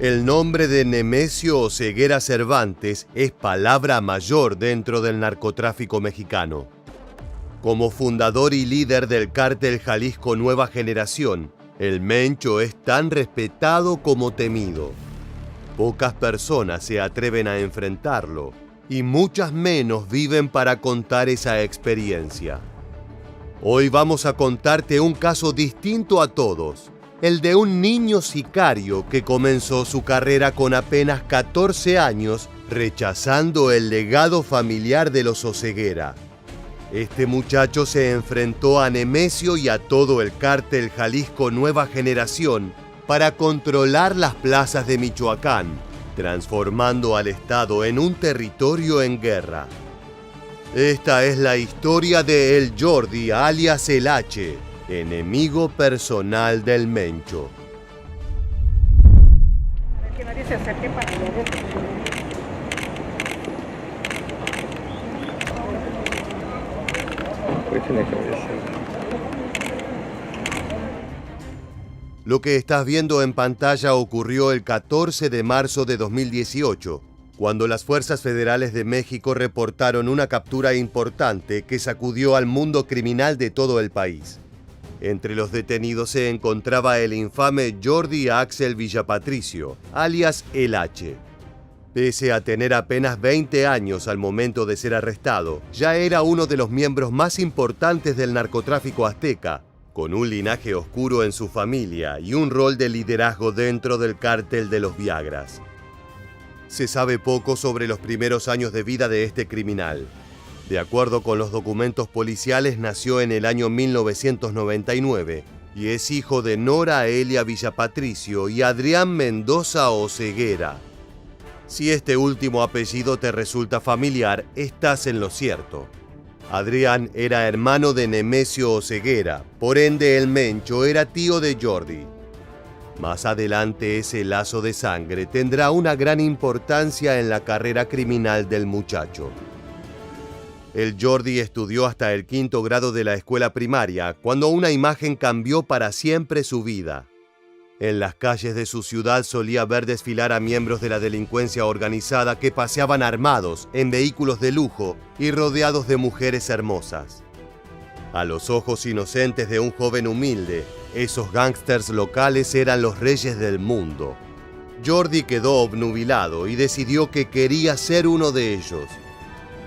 El nombre de Nemesio Oseguera Cervantes es palabra mayor dentro del narcotráfico mexicano. Como fundador y líder del cártel Jalisco Nueva Generación, el Mencho es tan respetado como temido. Pocas personas se atreven a enfrentarlo y muchas menos viven para contar esa experiencia. Hoy vamos a contarte un caso distinto a todos. El de un niño sicario que comenzó su carrera con apenas 14 años, rechazando el legado familiar de los Oseguera. Este muchacho se enfrentó a Nemesio y a todo el cártel Jalisco Nueva Generación para controlar las plazas de Michoacán, transformando al Estado en un territorio en guerra. Esta es la historia de El Jordi, alias El H, enemigo personal del Mencho. Que nadie se acerque para ver. Lo que estás viendo en pantalla ocurrió el 14 de marzo de 2018, cuando las fuerzas federales de México reportaron una captura importante que sacudió al mundo criminal de todo el país. Entre los detenidos se encontraba el infame Jordi Axel Villapatricio, alias El H. Pese a tener apenas 20 años al momento de ser arrestado, ya era uno de los miembros más importantes del narcotráfico azteca, con un linaje oscuro en su familia y un rol de liderazgo dentro del cártel de los Viagras. Se sabe poco sobre los primeros años de vida de este criminal. De acuerdo con los documentos policiales, nació en el año 1999 y es hijo de Nora Elia Villapatricio y Adrián Mendoza Oseguera. Si este último apellido te resulta familiar, estás en lo cierto. Adrián era hermano de Nemesio Oseguera, por ende el Mencho era tío de Jordi. Más adelante ese lazo de sangre tendrá una gran importancia en la carrera criminal del muchacho. El Jordi estudió hasta el 5º grado de la escuela primaria, cuando una imagen cambió para siempre su vida. En las calles de su ciudad solía ver desfilar a miembros de la delincuencia organizada que paseaban armados en vehículos de lujo y rodeados de mujeres hermosas. A los ojos inocentes de un joven humilde, esos gángsters locales eran los reyes del mundo. Jordi quedó obnubilado y decidió que quería ser uno de ellos.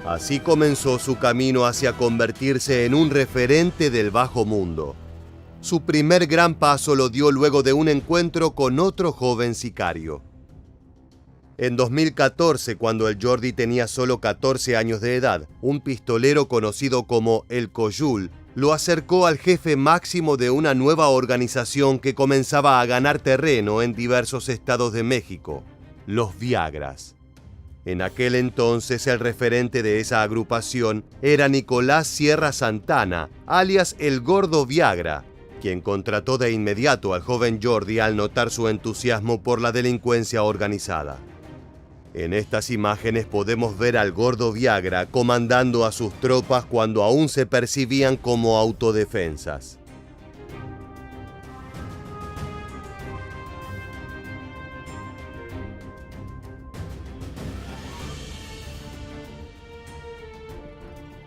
Así comenzó su camino hacia convertirse en un referente del bajo mundo. Su primer gran paso lo dio luego de un encuentro con otro joven sicario. En 2014, cuando el Jordi tenía solo 14 años de edad, un pistolero conocido como El Coyul lo acercó al jefe máximo de una nueva organización que comenzaba a ganar terreno en diversos estados de México, los Viagras. En aquel entonces el referente de esa agrupación era Nicolás Sierra Santana, alias El Gordo Viagra, quien contrató de inmediato al joven Jordi al notar su entusiasmo por la delincuencia organizada. En estas imágenes podemos ver al Gordo Viagra comandando a sus tropas cuando aún se percibían como autodefensas.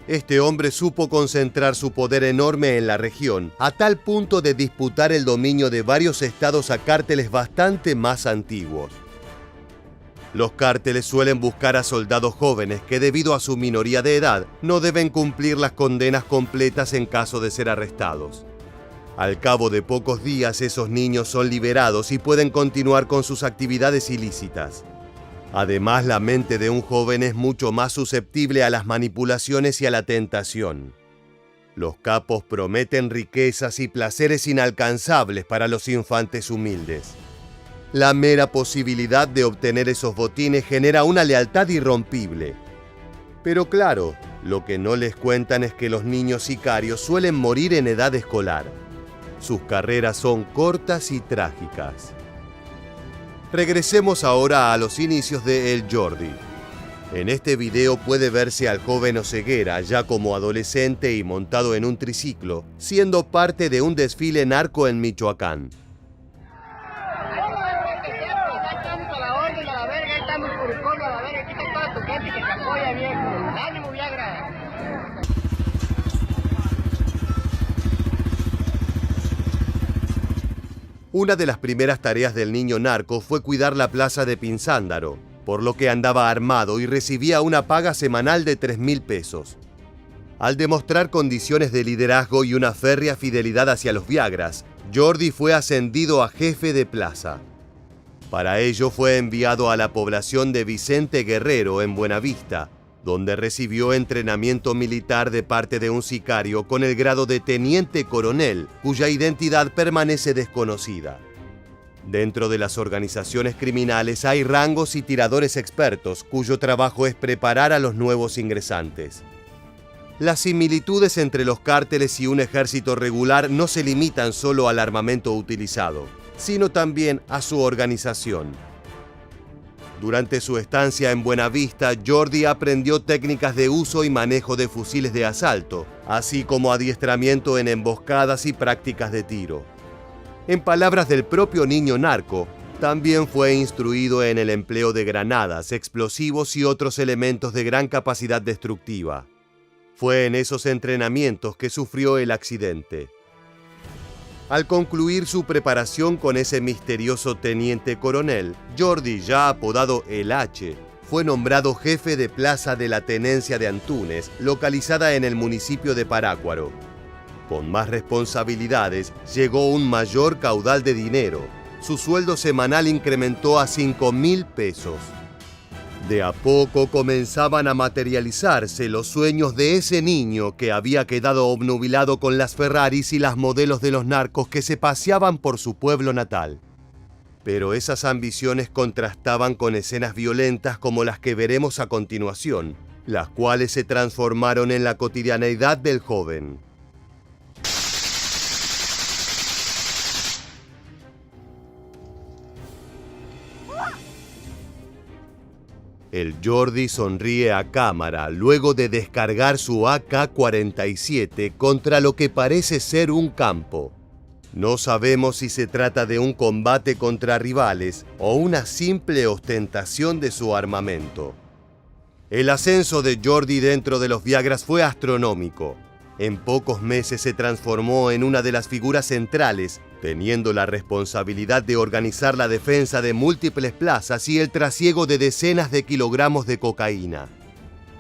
Este hombre supo concentrar su poder enorme en la región, a tal punto de disputar el dominio de varios estados a cárteles bastante más antiguos. Los cárteles suelen buscar a soldados jóvenes que, debido a su minoría de edad, no deben cumplir las condenas completas en caso de ser arrestados. Al cabo de pocos días, esos niños son liberados y pueden continuar con sus actividades ilícitas. Además, la mente de un joven es mucho más susceptible a las manipulaciones y a la tentación. Los capos prometen riquezas y placeres inalcanzables para los infantes humildes. La mera posibilidad de obtener esos botines genera una lealtad irrompible. Pero claro, lo que no les cuentan es que los niños sicarios suelen morir en edad escolar. Sus carreras son cortas y trágicas. Regresemos ahora a los inicios de El Jordi. En este video puede verse al joven Oseguera ya como adolescente y montado en un triciclo, siendo parte de un desfile narco en Michoacán. Córdoba, a ver, aquí está toda tu gente que te apoya, viejo. ¡Ánimo, Viagra! Una de las primeras tareas del niño narco fue cuidar la plaza de Pinzándaro, por lo que andaba armado y recibía una paga semanal de 3.000 pesos. Al demostrar condiciones de liderazgo y una férrea fidelidad hacia los Viagras, Jordi fue ascendido a jefe de plaza. Para ello fue enviado a la población de Vicente Guerrero en Buenavista, donde recibió entrenamiento militar de parte de un sicario con el grado de teniente coronel, cuya identidad permanece desconocida. Dentro de las organizaciones criminales hay rangos y tiradores expertos, cuyo trabajo es preparar a los nuevos ingresantes. Las similitudes entre los cárteles y un ejército regular no se limitan solo al armamento utilizado, sino también a su organización. Durante su estancia en Buenavista, Jordi aprendió técnicas de uso y manejo de fusiles de asalto, así como adiestramiento en emboscadas y prácticas de tiro. En palabras del propio niño narco, también fue instruido en el empleo de granadas, explosivos y otros elementos de gran capacidad destructiva. Fue en esos entrenamientos que sufrió el accidente. Al concluir su preparación con ese misterioso teniente coronel, Jordi, ya apodado El H, fue nombrado jefe de plaza de la tenencia de Antunes, localizada en el municipio de Parácuaro. Con más responsabilidades, llegó un mayor caudal de dinero. Su sueldo semanal incrementó a 5.000 pesos. De a poco comenzaban a materializarse los sueños de ese niño que había quedado obnubilado con las Ferraris y las modelos de los narcos que se paseaban por su pueblo natal. Pero esas ambiciones contrastaban con escenas violentas como las que veremos a continuación, las cuales se transformaron en la cotidianeidad del joven. El Jordi sonríe a cámara luego de descargar su AK-47 contra lo que parece ser un campo. No sabemos si se trata de un combate contra rivales o una simple ostentación de su armamento. El ascenso de Jordi dentro de los Viagras fue astronómico. En pocos meses se transformó en una de las figuras centrales, teniendo la responsabilidad de organizar la defensa de múltiples plazas y el trasiego de decenas de kilogramos de cocaína.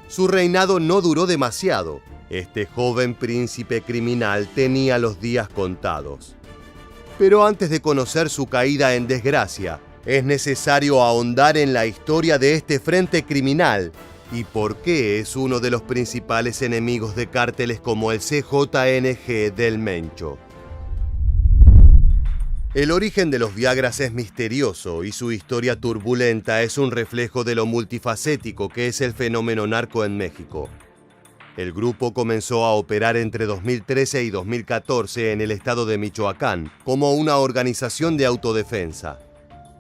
Su reinado no duró demasiado. Este joven príncipe criminal tenía los días contados. Pero antes de conocer su caída en desgracia, es necesario ahondar en la historia de este frente criminal y por qué es uno de los principales enemigos de cárteles como el CJNG del Mencho. El origen de los Viagras es misterioso y su historia turbulenta es un reflejo de lo multifacético que es el fenómeno narco en México. El grupo comenzó a operar entre 2013 y 2014 en el estado de Michoacán como una organización de autodefensa.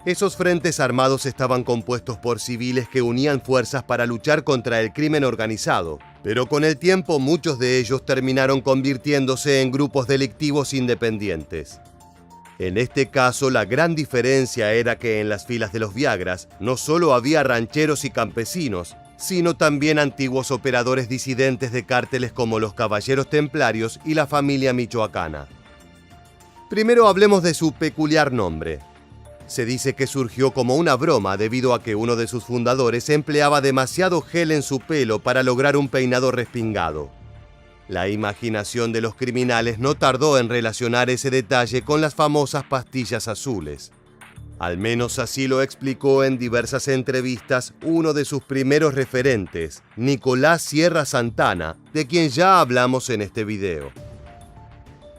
Esos frentes armados estaban compuestos por civiles que unían fuerzas para luchar contra el crimen organizado, pero con el tiempo muchos de ellos terminaron convirtiéndose en grupos delictivos independientes. En este caso, la gran diferencia era que en las filas de los Viagras no solo había rancheros y campesinos, sino también antiguos operadores disidentes de cárteles como los Caballeros Templarios y la familia michoacana. Primero hablemos de su peculiar nombre. Se dice que surgió como una broma debido a que uno de sus fundadores empleaba demasiado gel en su pelo para lograr un peinado respingado. La imaginación de los criminales no tardó en relacionar ese detalle con las famosas pastillas azules. Al menos así lo explicó en diversas entrevistas uno de sus primeros referentes, Nicolás Sierra Santana, de quien ya hablamos en este video.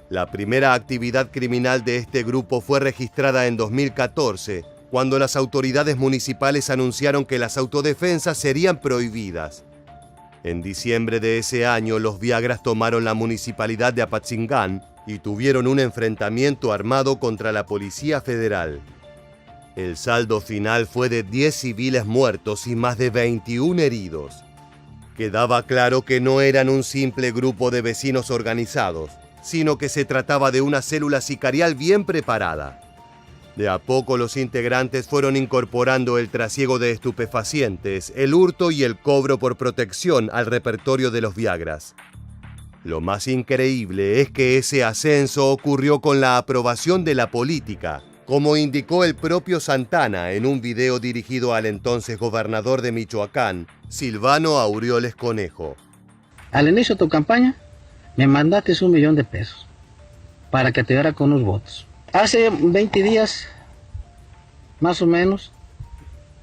La primera actividad criminal de este grupo fue registrada en 2014, cuando las autoridades municipales anunciaron que las autodefensas serían prohibidas. En diciembre de ese año, los Viagras tomaron la municipalidad de Apatzingán y tuvieron un enfrentamiento armado contra la Policía Federal. El saldo final fue de 10 civiles muertos y más de 21 heridos. Quedaba claro que no eran un simple grupo de vecinos organizados, sino que se trataba de una célula sicarial bien preparada. De a poco los integrantes fueron incorporando el trasiego de estupefacientes, el hurto y el cobro por protección al repertorio de los Viagras. Lo más increíble es que ese ascenso ocurrió con la aprobación de la política, como indicó el propio Santana en un video dirigido al entonces gobernador de Michoacán, Silvano Aureoles Conejo. Al inicio de tu campaña, me mandaste $1 millón para que te diera con unos votos. Hace 20 días, más o menos,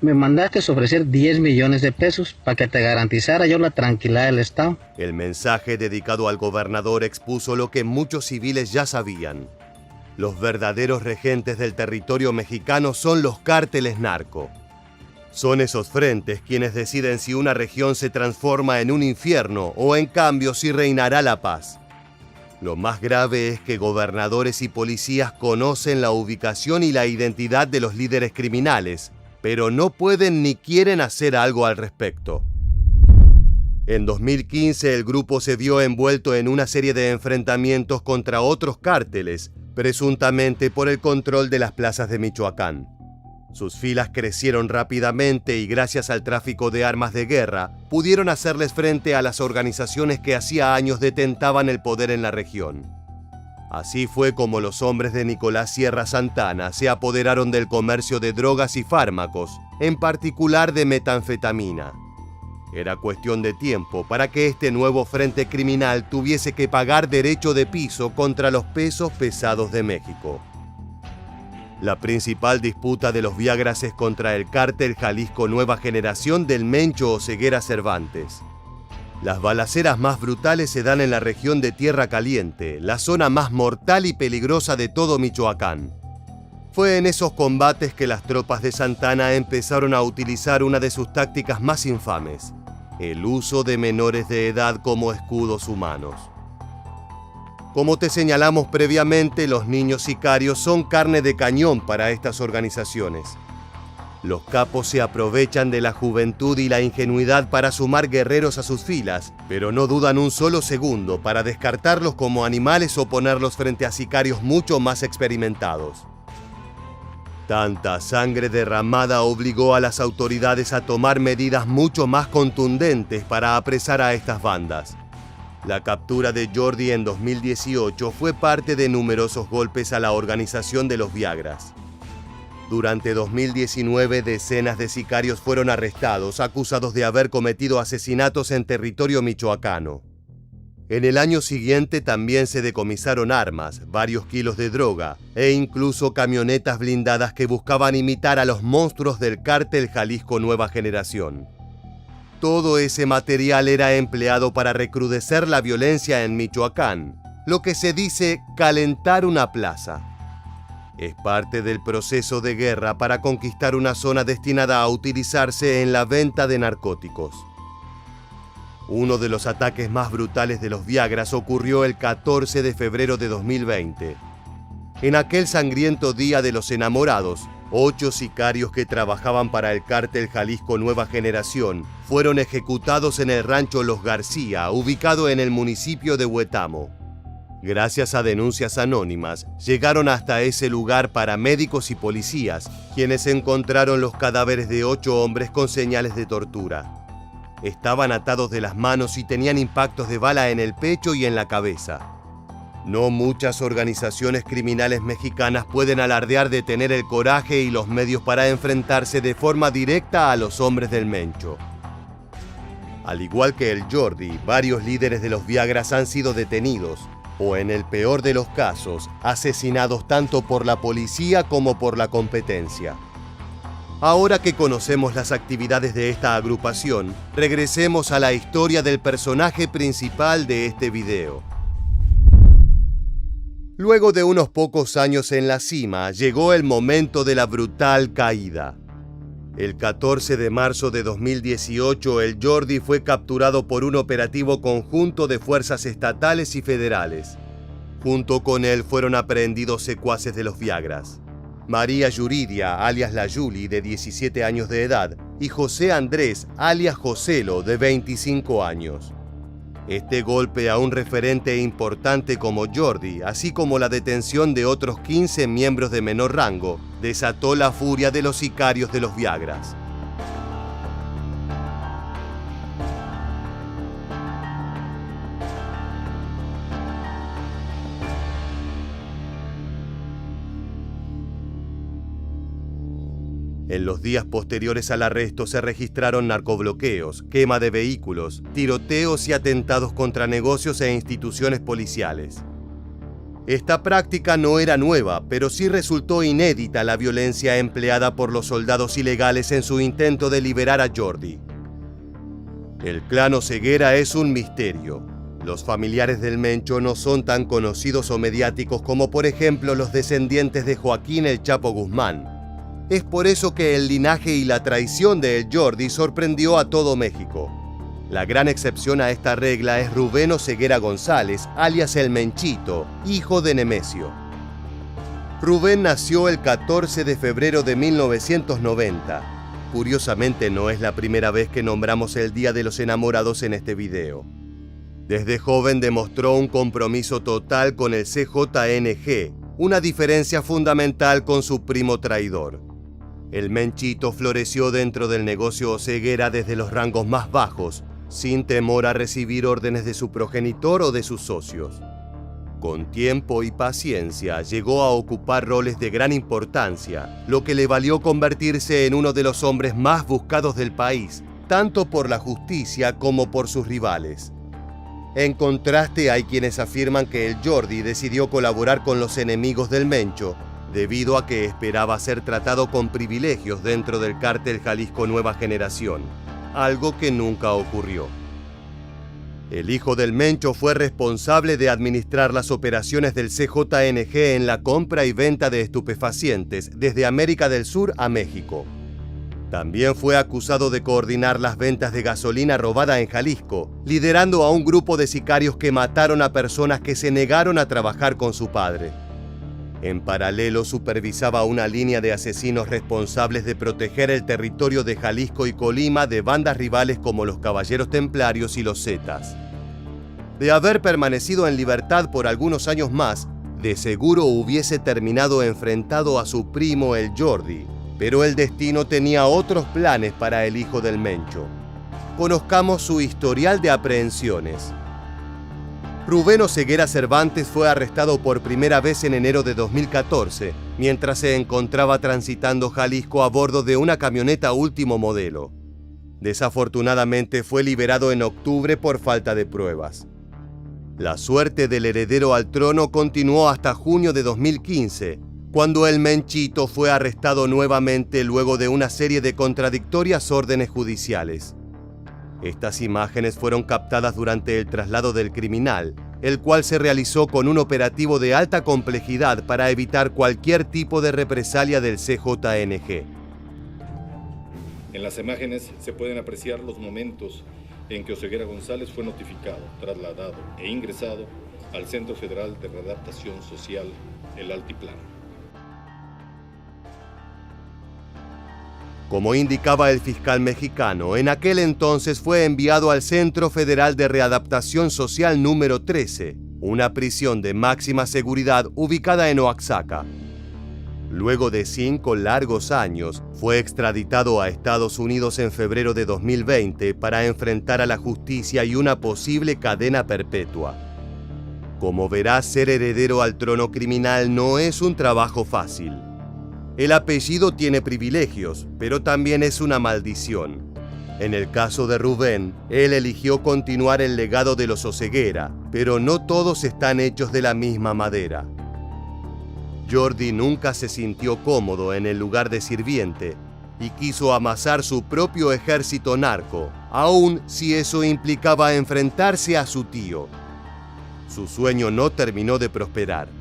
me mandaste ofrecer $10 millones para que te garantizara yo la tranquilidad del Estado. El mensaje dedicado al gobernador expuso lo que muchos civiles ya sabían. Los verdaderos regentes del territorio mexicano son los cárteles narco. Son esos frentes quienes deciden si una región se transforma en un infierno o en cambio si reinará la paz. Lo más grave es que gobernadores y policías conocen la ubicación y la identidad de los líderes criminales, pero no pueden ni quieren hacer algo al respecto. En 2015 el grupo se vio envuelto en una serie de enfrentamientos contra otros cárteles, presuntamente por el control de las plazas de Michoacán. Sus filas crecieron rápidamente y gracias al tráfico de armas de guerra, pudieron hacerles frente a las organizaciones que hacía años detentaban el poder en la región. Así fue como los hombres de Nicolás Sierra Santana se apoderaron del comercio de drogas y fármacos, en particular de metanfetamina. Era cuestión de tiempo para que este nuevo frente criminal tuviese que pagar derecho de piso contra los pesos pesados de México. La principal disputa de los Viagras es contra el cártel Jalisco Nueva Generación del Mencho Oseguera Cervantes. Las balaceras más brutales se dan en la región de Tierra Caliente, la zona más mortal y peligrosa de todo Michoacán. Fue en esos combates que las tropas de Santana empezaron a utilizar una de sus tácticas más infames, el uso de menores de edad como escudos humanos. Como te señalamos previamente, los niños sicarios son carne de cañón para estas organizaciones. Los capos se aprovechan de la juventud y la ingenuidad para sumar guerreros a sus filas, pero no dudan un solo segundo para descartarlos como animales o ponerlos frente a sicarios mucho más experimentados. Tanta sangre derramada obligó a las autoridades a tomar medidas mucho más contundentes para apresar a estas bandas. La captura de Jordi en 2018 fue parte de numerosos golpes a la organización de los Viagras. Durante 2019, decenas de sicarios fueron arrestados, acusados de haber cometido asesinatos en territorio michoacano. En el año siguiente también se decomisaron armas, varios kilos de droga e incluso camionetas blindadas que buscaban imitar a los monstruos del cártel Jalisco Nueva Generación. Todo ese material era empleado para recrudecer la violencia en Michoacán, lo que se dice calentar una plaza. Es parte del proceso de guerra para conquistar una zona destinada a utilizarse en la venta de narcóticos. Uno de los ataques más brutales de los Viagras ocurrió el 14 de febrero de 2020. En aquel sangriento día de los enamorados, 8 sicarios que trabajaban para el cártel Jalisco Nueva Generación fueron ejecutados en el rancho Los García, ubicado en el municipio de Huetamo. Gracias a denuncias anónimas, llegaron hasta ese lugar paramédicos y policías, quienes encontraron los cadáveres de 8 hombres con señales de tortura. Estaban atados de las manos y tenían impactos de bala en el pecho y en la cabeza. No muchas organizaciones criminales mexicanas pueden alardear de tener el coraje y los medios para enfrentarse de forma directa a los hombres del Mencho. Al igual que el Jordi, varios líderes de los Viagras han sido detenidos, o en el peor de los casos, asesinados tanto por la policía como por la competencia. Ahora que conocemos las actividades de esta agrupación, regresemos a la historia del personaje principal de este video. Luego de unos pocos años en la cima, llegó el momento de la brutal caída. El 14 de marzo de 2018, el Jordi fue capturado por un operativo conjunto de fuerzas estatales y federales. Junto con él fueron aprehendidos secuaces de los Viagras: María Yuridia, alias La Yuli, de 17 años de edad, y José Andrés, alias Joselo, de 25 años. Este golpe a un referente importante como Jordi, así como la detención de otros 15 miembros de menor rango, desató la furia de los sicarios de los Viagras. En los días posteriores al arresto se registraron narcobloqueos, quema de vehículos, tiroteos y atentados contra negocios e instituciones policiales. Esta práctica no era nueva, pero sí resultó inédita la violencia empleada por los soldados ilegales en su intento de liberar a Jordi. El clan Oseguera es un misterio. Los familiares del Mencho no son tan conocidos o mediáticos como por ejemplo los descendientes de Joaquín El Chapo Guzmán. Es por eso que el linaje y la traición de El Jordi sorprendió a todo México. La gran excepción a esta regla es Rubén Oseguera González, alias El Menchito, hijo de Nemesio. Rubén nació el 14 de febrero de 1990. Curiosamente no es la primera vez que nombramos el Día de los Enamorados en este video. Desde joven demostró un compromiso total con el CJNG, una diferencia fundamental con su primo traidor. El Menchito floreció dentro del negocio Oseguera desde los rangos más bajos, sin temor a recibir órdenes de su progenitor o de sus socios. Con tiempo y paciencia llegó a ocupar roles de gran importancia, lo que le valió convertirse en uno de los hombres más buscados del país, tanto por la justicia como por sus rivales. En contraste, hay quienes afirman que el Jordi decidió colaborar con los enemigos del Mencho debido a que esperaba ser tratado con privilegios dentro del cártel Jalisco Nueva Generación, algo que nunca ocurrió. El hijo del Mencho fue responsable de administrar las operaciones del CJNG en la compra y venta de estupefacientes desde América del Sur a México. También fue acusado de coordinar las ventas de gasolina robada en Jalisco, liderando a un grupo de sicarios que mataron a personas que se negaron a trabajar con su padre. En paralelo, supervisaba una línea de asesinos responsables de proteger el territorio de Jalisco y Colima de bandas rivales como los Caballeros Templarios y los Zetas. De haber permanecido en libertad por algunos años más, de seguro hubiese terminado enfrentado a su primo el Jordi, pero el destino tenía otros planes para el hijo del Mencho. Conozcamos su historial de aprehensiones. Rubén Oseguera Cervantes fue arrestado por primera vez en enero de 2014, mientras se encontraba transitando Jalisco a bordo de una camioneta último modelo. Desafortunadamente fue liberado en octubre por falta de pruebas. La suerte del heredero al trono continuó hasta junio de 2015, cuando el Menchito fue arrestado nuevamente luego de una serie de contradictorias órdenes judiciales. Estas imágenes fueron captadas durante el traslado del criminal, el cual se realizó con un operativo de alta complejidad para evitar cualquier tipo de represalia del CJNG. En las imágenes se pueden apreciar los momentos en que Oseguera González fue notificado, trasladado e ingresado al Centro Federal de Readaptación Social, el Altiplano. Como indicaba el fiscal mexicano, en aquel entonces fue enviado al Centro Federal de Readaptación Social número 13, una prisión de máxima seguridad ubicada en Oaxaca. Luego de 5 largos años, fue extraditado a Estados Unidos en febrero de 2020 para enfrentar a la justicia y una posible cadena perpetua. Como verás, ser heredero al trono criminal no es un trabajo fácil. El apellido tiene privilegios, pero también es una maldición. En el caso de Rubén, él eligió continuar el legado de los Oseguera, pero no todos están hechos de la misma madera. Jordi nunca se sintió cómodo en el lugar de sirviente y quiso amasar su propio ejército narco, aun si eso implicaba enfrentarse a su tío. Su sueño no terminó de prosperar.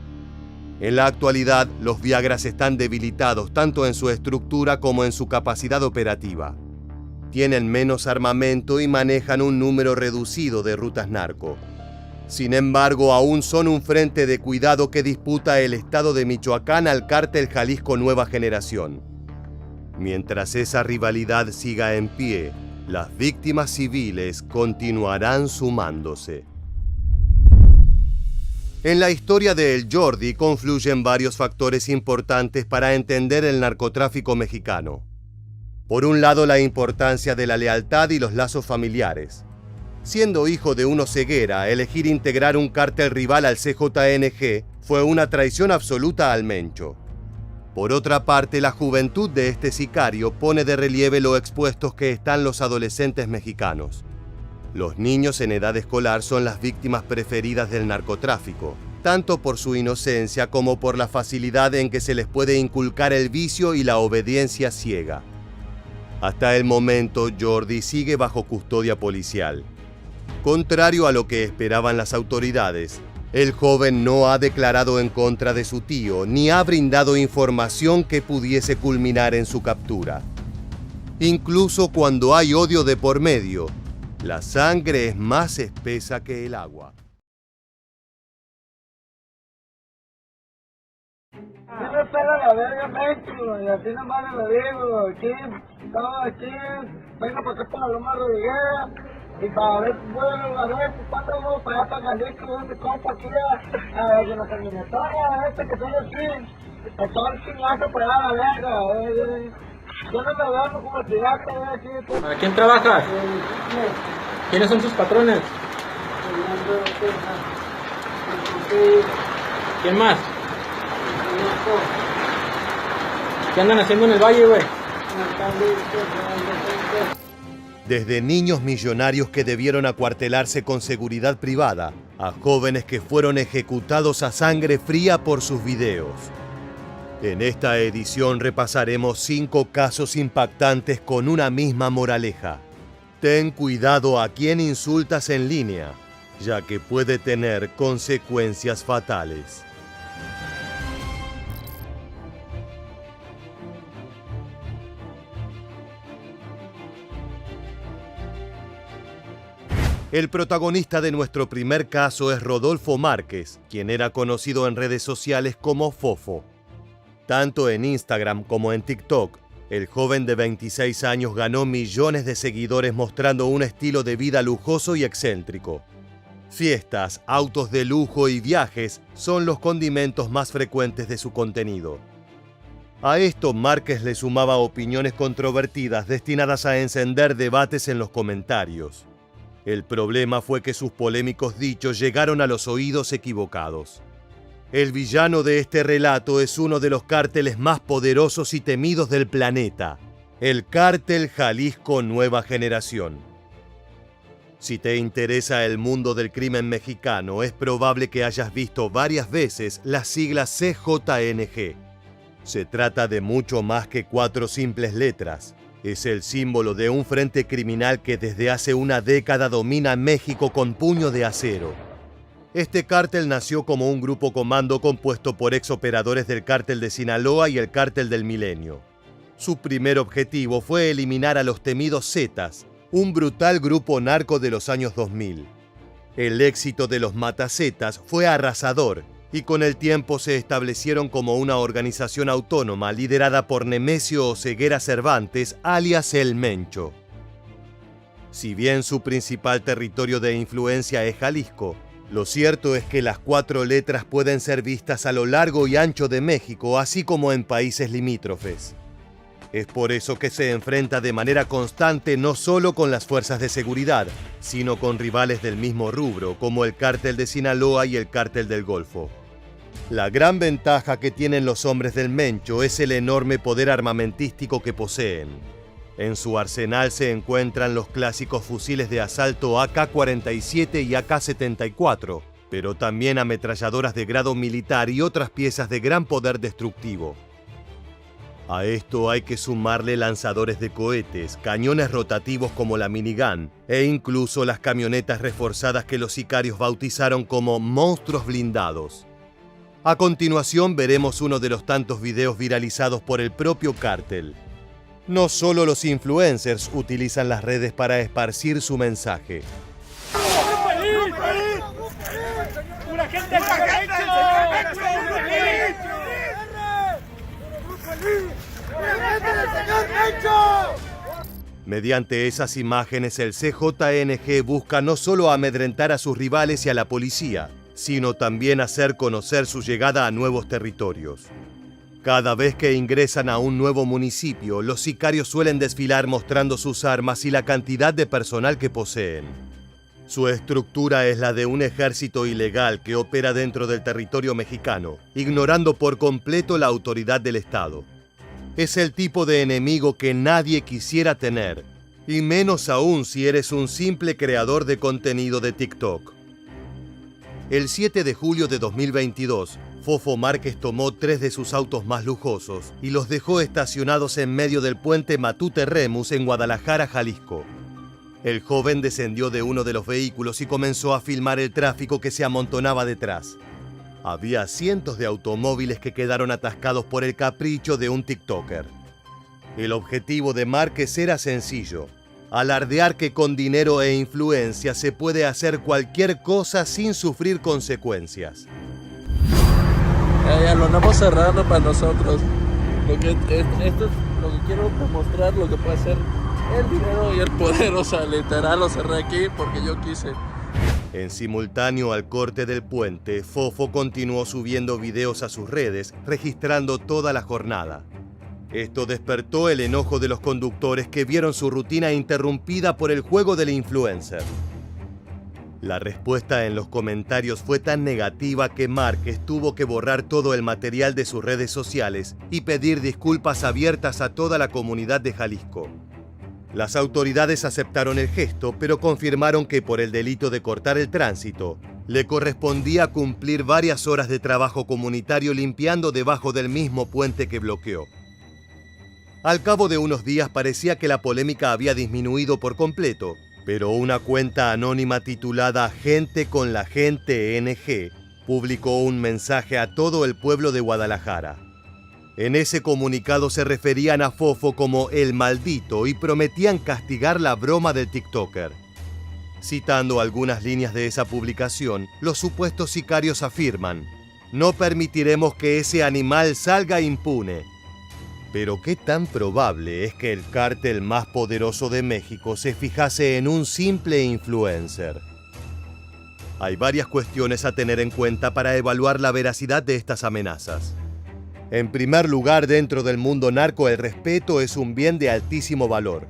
En la actualidad, los Viagras están debilitados tanto en su estructura como en su capacidad operativa. Tienen menos armamento y manejan un número reducido de rutas narco. Sin embargo, aún son un frente de cuidado que disputa el estado de Michoacán al cártel Jalisco Nueva Generación. Mientras esa rivalidad siga en pie, las víctimas civiles continuarán sumándose. En la historia de El Jordi confluyen varios factores importantes para entender el narcotráfico mexicano. Por un lado, la importancia de la lealtad y los lazos familiares. Siendo hijo de un Oseguera, elegir integrar un cártel rival al CJNG fue una traición absoluta al Mencho. Por otra parte, la juventud de este sicario pone de relieve lo expuestos que están los adolescentes mexicanos. Los niños en edad escolar son las víctimas preferidas del narcotráfico, tanto por su inocencia como por la facilidad en que se les puede inculcar el vicio y la obediencia ciega. Hasta el momento, Jordi sigue bajo custodia policial. Contrario a lo que esperaban las autoridades, el joven no ha declarado en contra de su tío ni ha brindado información que pudiese culminar en su captura. Incluso cuando hay odio de por medio, la sangre es más espesa que el agua. Yo no espero la verga, México, y así nomás le digo, aquí, vengo para acá para Loma Rodríguez, y para ver, bueno, a ver, ¿cuánto vamos para allá para Jalisco, donde compa aquí, que la camionetona, que son así, todo el chingazo para allá a la verga, yo no me duermo como pirata, aquí. ¿Para quién trabajas? ¿Quiénes son tus patrones? ¿Quién más? ¿Qué andan haciendo en el valle, güey? Desde niños millonarios que debieron acuartelarse con seguridad privada, a jóvenes que fueron ejecutados a sangre fría por sus videos. En esta edición repasaremos 5 casos impactantes con una misma moraleja. Ten cuidado a quien insultas en línea, ya que puede tener consecuencias fatales. El protagonista de nuestro primer caso es Rodolfo Márquez, quien era conocido en redes sociales como Fofo. Tanto en Instagram como en TikTok, el joven de 26 años ganó millones de seguidores mostrando un estilo de vida lujoso y excéntrico. Fiestas, autos de lujo y viajes son los condimentos más frecuentes de su contenido. A esto Márquez le sumaba opiniones controvertidas destinadas a encender debates en los comentarios. El problema fue que sus polémicos dichos llegaron a los oídos equivocados. El villano de este relato es uno de los cárteles más poderosos y temidos del planeta, el Cártel Jalisco Nueva Generación. Si te interesa el mundo del crimen mexicano, es probable que hayas visto varias veces las siglas CJNG. Se trata de mucho más que 4 simples letras. Es el símbolo de un frente criminal que desde hace una década domina México con puño de acero. Este cártel nació como un grupo comando compuesto por exoperadores del cártel de Sinaloa y el cártel del Milenio. Su primer objetivo fue eliminar a los temidos Zetas, un brutal grupo narco de los años 2000. El éxito de los Matazetas fue arrasador y con el tiempo se establecieron como una organización autónoma liderada por Nemesio Oseguera Cervantes, alias El Mencho. Si bien su principal territorio de influencia es Jalisco, lo cierto es que las 4 letras pueden ser vistas a lo largo y ancho de México, así como en países limítrofes. Es por eso que se enfrenta de manera constante no solo con las fuerzas de seguridad, sino con rivales del mismo rubro, como el cártel de Sinaloa y el cártel del Golfo. La gran ventaja que tienen los hombres del Mencho es el enorme poder armamentístico que poseen. En su arsenal se encuentran los clásicos fusiles de asalto AK-47 y AK-74, pero también ametralladoras de grado militar y otras piezas de gran poder destructivo. A esto hay que sumarle lanzadores de cohetes, cañones rotativos como la minigun e incluso las camionetas reforzadas que los sicarios bautizaron como monstruos blindados. A continuación veremos uno de los tantos videos viralizados por el propio cártel. No solo los influencers utilizan las redes para esparcir su mensaje. Mediante esas imágenes, el CJNG busca no solo amedrentar a sus rivales y a la policía, sino también hacer conocer su llegada a nuevos territorios. Cada vez que ingresan a un nuevo municipio, los sicarios suelen desfilar mostrando sus armas y la cantidad de personal que poseen. Su estructura es la de un ejército ilegal que opera dentro del territorio mexicano, ignorando por completo la autoridad del Estado. Es el tipo de enemigo que nadie quisiera tener, y menos aún si eres un simple creador de contenido de TikTok. El 7 de julio de 2022, Fofo Márquez tomó 3 de sus autos más lujosos y los dejó estacionados en medio del puente Matute-Remus en Guadalajara, Jalisco. El joven descendió de uno de los vehículos y comenzó a filmar el tráfico que se amontonaba detrás. Había cientos de automóviles que quedaron atascados por el capricho de un TikToker. El objetivo de Márquez era sencillo: alardear que con dinero e influencia se puede hacer cualquier cosa sin sufrir consecuencias. Ya lo andamos cerrando para nosotros. Esto es lo que quiero demostrar, lo que puede ser el dinero y el poder. O sea, literal lo cerré aquí porque yo quise. En simultáneo al corte del puente, Fofo continuó subiendo videos a sus redes, registrando toda la jornada. Esto despertó el enojo de los conductores que vieron su rutina interrumpida por el juego del influencer. La respuesta en los comentarios fue tan negativa que Márquez tuvo que borrar todo el material de sus redes sociales y pedir disculpas abiertas a toda la comunidad de Jalisco. Las autoridades aceptaron el gesto, pero confirmaron que por el delito de cortar el tránsito, le correspondía cumplir varias horas de trabajo comunitario limpiando debajo del mismo puente que bloqueó. Al cabo de unos días parecía que la polémica había disminuido por completo, pero una cuenta anónima titulada Gente con la Gente NG publicó un mensaje a todo el pueblo de Guadalajara. En ese comunicado se referían a Fofo como el maldito y prometían castigar la broma del TikToker. Citando algunas líneas de esa publicación, los supuestos sicarios afirman: "No permitiremos que ese animal salga impune". Pero ¿qué tan probable es que el cártel más poderoso de México se fijase en un simple influencer? Hay varias cuestiones a tener en cuenta para evaluar la veracidad de estas amenazas. En primer lugar, dentro del mundo narco, el respeto es un bien de altísimo valor.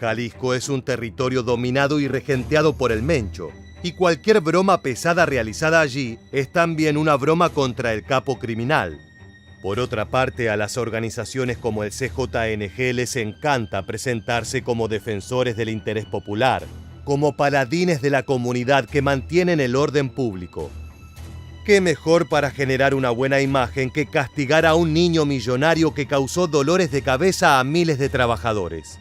Jalisco es un territorio dominado y regenteado por el Mencho, y cualquier broma pesada realizada allí es también una broma contra el capo criminal. Por otra parte, a las organizaciones como el CJNG les encanta presentarse como defensores del interés popular, como paladines de la comunidad que mantienen el orden público. ¿Qué mejor para generar una buena imagen que castigar a un niño millonario que causó dolores de cabeza a miles de trabajadores?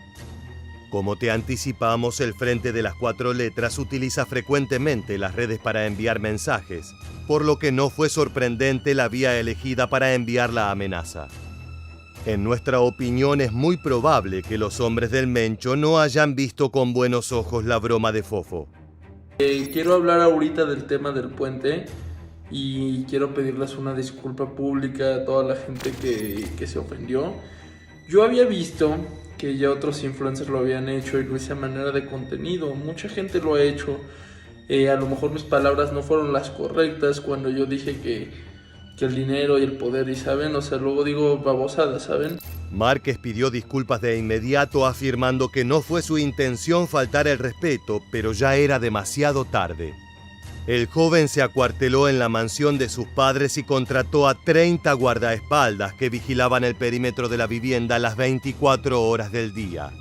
Como te anticipamos, el Frente de las Cuatro Letras utiliza frecuentemente las redes para enviar mensajes, por lo que no fue sorprendente la vía elegida para enviar la amenaza. En nuestra opinión, es muy probable que los hombres del Mencho no hayan visto con buenos ojos la broma de Fofo. Quiero hablar ahorita del tema del puente y quiero pedirles una disculpa pública a toda la gente que se ofendió. Yo había visto que ya otros influencers lo habían hecho y lo hice a manera de contenido. Mucha gente lo ha hecho. A lo mejor mis palabras no fueron las correctas cuando yo dije que el dinero y el poder, y saben, o sea, luego digo babosadas, ¿saben? Márquez pidió disculpas de inmediato, afirmando que no fue su intención faltar el respeto, pero ya era demasiado tarde. El joven se acuarteló en la mansión de sus padres y contrató a 30 guardaespaldas que vigilaban el perímetro de la vivienda las 24 horas del día.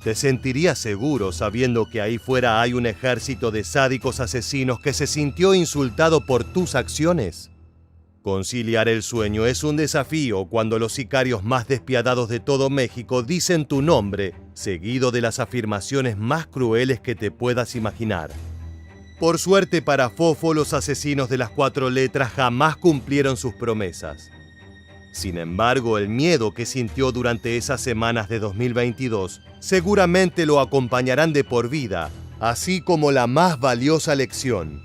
¿Te sentirías seguro sabiendo que ahí fuera hay un ejército de sádicos asesinos que se sintió insultado por tus acciones? Conciliar el sueño es un desafío cuando los sicarios más despiadados de todo México dicen tu nombre, seguido de las afirmaciones más crueles que te puedas imaginar. Por suerte para Fofo, los asesinos de las Cuatro Letras jamás cumplieron sus promesas. Sin embargo, el miedo que sintió durante esas semanas de 2022 seguramente lo acompañarán de por vida, así como la más valiosa lección: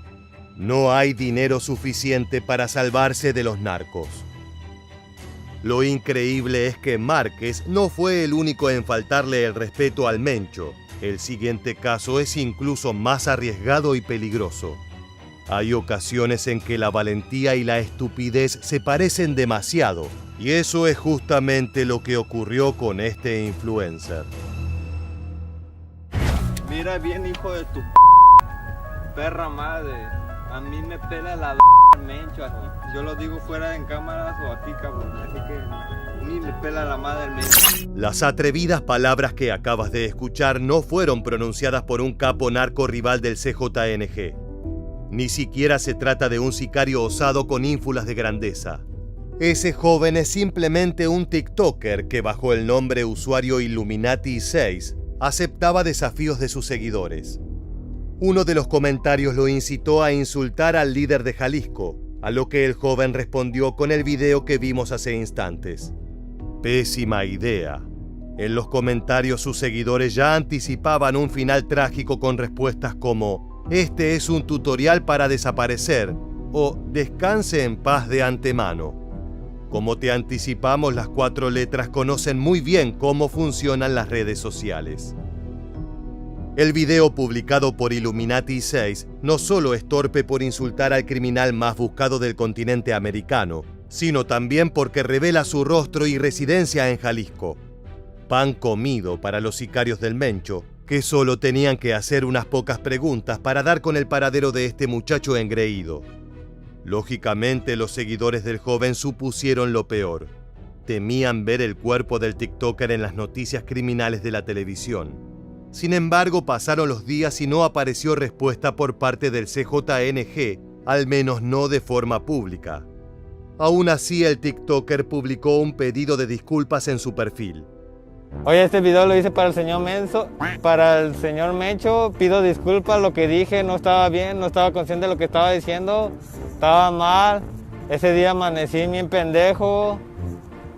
no hay dinero suficiente para salvarse de los narcos. Lo increíble es que Márquez no fue el único en faltarle el respeto al Mencho. El siguiente caso es incluso más arriesgado y peligroso. Hay ocasiones en que la valentía y la estupidez se parecen demasiado, y eso es justamente lo que ocurrió con este influencer. Mira bien, hijo de tu perra madre. A mí me pela la Mencho aquí. Yo lo digo fuera en cámaras o aquí, cabrón. Así que a mí me pela la madre el Mencho. Las atrevidas palabras que acabas de escuchar no fueron pronunciadas por un capo narco rival del CJNG. Ni siquiera se trata de un sicario osado con ínfulas de grandeza. Ese joven es simplemente un TikToker que bajo el nombre usuario Illuminati6 aceptaba desafíos de sus seguidores. Uno de los comentarios lo incitó a insultar al líder de Jalisco, a lo que el joven respondió con el video que vimos hace instantes. Pésima idea. En los comentarios sus seguidores ya anticipaban un final trágico con respuestas como "Este es un tutorial para desaparecer" o "Descanse en paz de antemano". Como te anticipamos, las 4 letras conocen muy bien cómo funcionan las redes sociales. El video publicado por Illuminati6 no solo es torpe por insultar al criminal más buscado del continente americano, sino también porque revela su rostro y residencia en Jalisco. Pan comido para los sicarios del Mencho, que solo tenían que hacer unas pocas preguntas para dar con el paradero de este muchacho engreído. Lógicamente, los seguidores del joven supusieron lo peor. Temían ver el cuerpo del TikToker en las noticias criminales de la televisión. Sin embargo, pasaron los días y no apareció respuesta por parte del CJNG, al menos no de forma pública. Aún así, el TikToker publicó un pedido de disculpas en su perfil. Oye, este video lo hice para el señor Mencho. Pido disculpas, lo que dije no estaba bien, no estaba consciente de lo que estaba diciendo. Estaba mal. Ese día amanecí bien pendejo.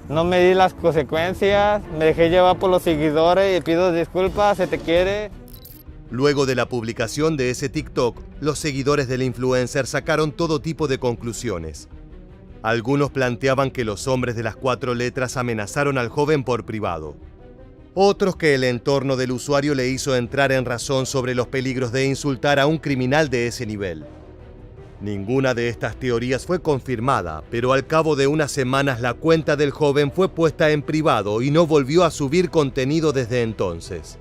No me di las consecuencias. Me dejé llevar por los seguidores y pido disculpas, se te quiere. Luego de la publicación de ese TikTok, los seguidores del influencer sacaron todo tipo de conclusiones. Algunos planteaban que los hombres de las 4 letras amenazaron al joven por privado. Otros que el entorno del usuario le hizo entrar en razón sobre los peligros de insultar a un criminal de ese nivel. Ninguna de estas teorías fue confirmada, pero al cabo de unas semanas la cuenta del joven fue puesta en privado y no volvió a subir contenido desde entonces.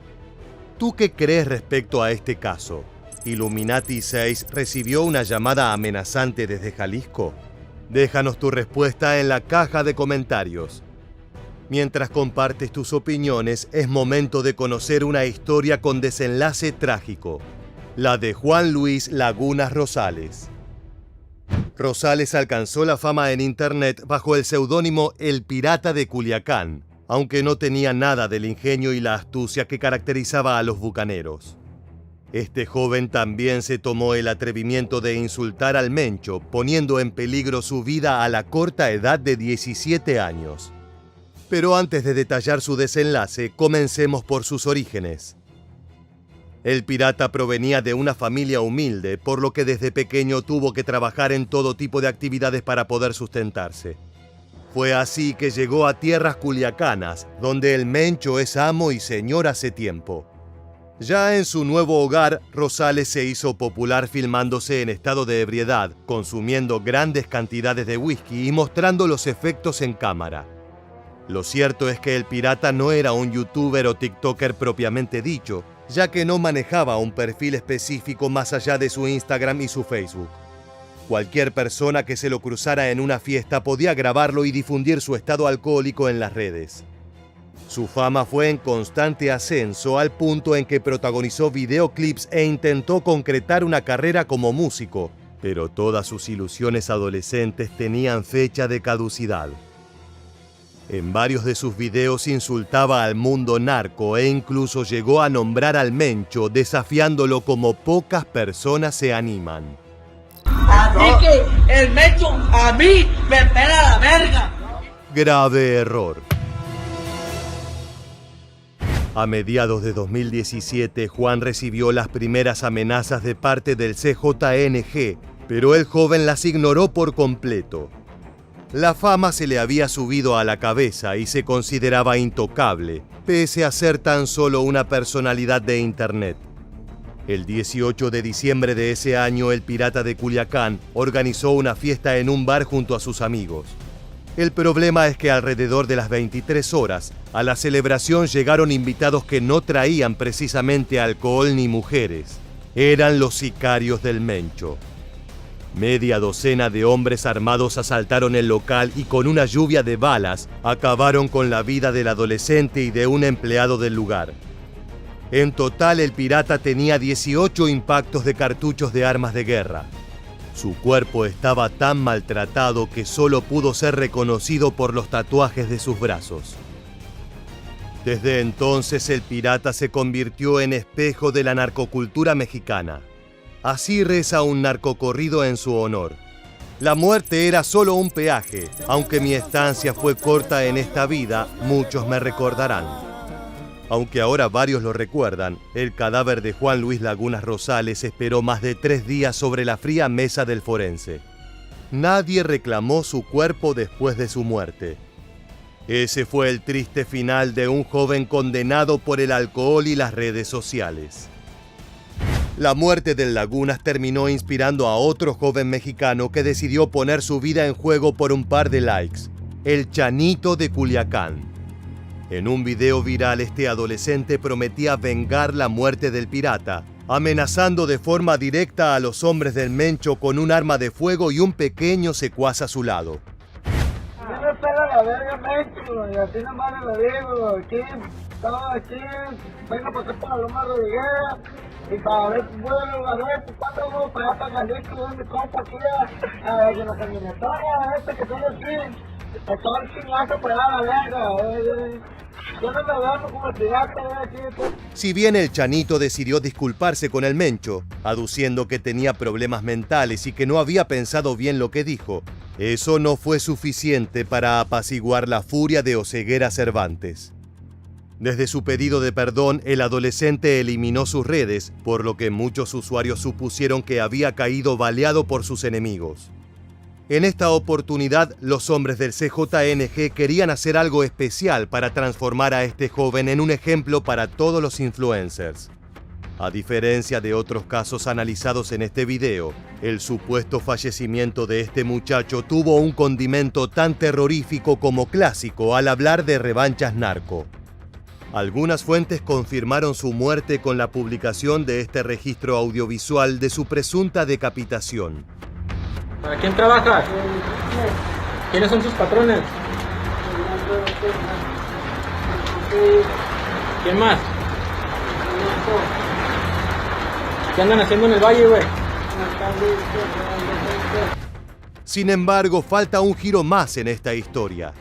¿Tú qué crees respecto a este caso? ¿Illuminati6 recibió una llamada amenazante desde Jalisco? Déjanos tu respuesta en la caja de comentarios. Mientras compartes tus opiniones, es momento de conocer una historia con desenlace trágico, la de Juan Luis Lagunas Rosales. Rosales alcanzó la fama en internet bajo el seudónimo El Pirata de Culiacán, aunque no tenía nada del ingenio y la astucia que caracterizaba a los bucaneros. Este joven también se tomó el atrevimiento de insultar al Mencho, poniendo en peligro su vida a la corta edad de 17 años. Pero antes de detallar su desenlace, comencemos por sus orígenes. El pirata provenía de una familia humilde, por lo que desde pequeño tuvo que trabajar en todo tipo de actividades para poder sustentarse. Fue así que llegó a tierras culiacanas, donde el Mencho es amo y señor hace tiempo. Ya en su nuevo hogar, Rosales se hizo popular filmándose en estado de ebriedad, consumiendo grandes cantidades de whisky y mostrando los efectos en cámara. Lo cierto es que el pirata no era un youtuber o tiktoker propiamente dicho, ya que no manejaba un perfil específico más allá de su Instagram y su Facebook. Cualquier persona que se lo cruzara en una fiesta podía grabarlo y difundir su estado alcohólico en las redes. Su fama fue en constante ascenso al punto en que protagonizó videoclips e intentó concretar una carrera como músico, pero todas sus ilusiones adolescentes tenían fecha de caducidad. En varios de sus videos insultaba al mundo narco e incluso llegó a nombrar al Mencho, desafiándolo como pocas personas se animan. Así que el Mencho a mí me pela la verga. Grave error. A mediados de 2017, Juan recibió las primeras amenazas de parte del CJNG, pero el joven las ignoró por completo. La fama se le había subido a la cabeza y se consideraba intocable, pese a ser tan solo una personalidad de internet. El 18 de diciembre de ese año, el pirata de Culiacán organizó una fiesta en un bar junto a sus amigos. El problema es que alrededor de las 23 horas, a la celebración llegaron invitados que no traían precisamente alcohol ni mujeres. Eran los sicarios del Mencho. Media docena de hombres armados asaltaron el local y con una lluvia de balas acabaron con la vida del adolescente y de un empleado del lugar. En total, el pirata tenía 18 impactos de cartuchos de armas de guerra. Su cuerpo estaba tan maltratado que solo pudo ser reconocido por los tatuajes de sus brazos. Desde entonces, el pirata se convirtió en espejo de la narcocultura mexicana. Así reza un narcocorrido en su honor. La muerte era solo un peaje. Aunque mi estancia fue corta en esta vida, muchos me recordarán. Aunque ahora varios lo recuerdan, el cadáver de Juan Luis Lagunas Rosales esperó más de 3 días sobre la fría mesa del forense. Nadie reclamó su cuerpo después de su muerte. Ese fue el triste final de un joven condenado por el alcohol y las redes sociales. La muerte del Lagunas terminó inspirando a otro joven mexicano que decidió poner su vida en juego por un par de likes, el Chanito de Culiacán. En un video viral, este adolescente prometía vengar la muerte del pirata, amenazando de forma directa a los hombres del Mencho con un arma de fuego y un pequeño secuaz a su lado. ¿Qué me pela la verga, Mencho? Y así nomás le digo, aquí, estaba aquí, venga para acá para Loma Rodríguez. Y para ver, bueno, a ver, ¿cuánto vamos para allá para Jalisco? ¿Dónde compa aquí? A ver, que la camionetona, que tengo aquí. Todo el chingazo para allá, la verga. Yo no me veo como el pirata, aquí. Si bien el Chanito decidió disculparse con el Mencho, aduciendo que tenía problemas mentales y que no había pensado bien lo que dijo, eso no fue suficiente para apaciguar la furia de Oseguera Cervantes. Desde su pedido de perdón, el adolescente eliminó sus redes, por lo que muchos usuarios supusieron que había caído baleado por sus enemigos. En esta oportunidad, los hombres del CJNG querían hacer algo especial para transformar a este joven en un ejemplo para todos los influencers. A diferencia de otros casos analizados en este video, el supuesto fallecimiento de este muchacho tuvo un condimento tan terrorífico como clásico al hablar de revanchas narco. Algunas fuentes confirmaron su muerte con la publicación de este registro audiovisual de su presunta decapitación. ¿Para quién trabajas? ¿Quiénes son sus patrones? ¿Quién más? ¿Qué andan haciendo en el valle, güey? Sin embargo, falta un giro más en esta historia.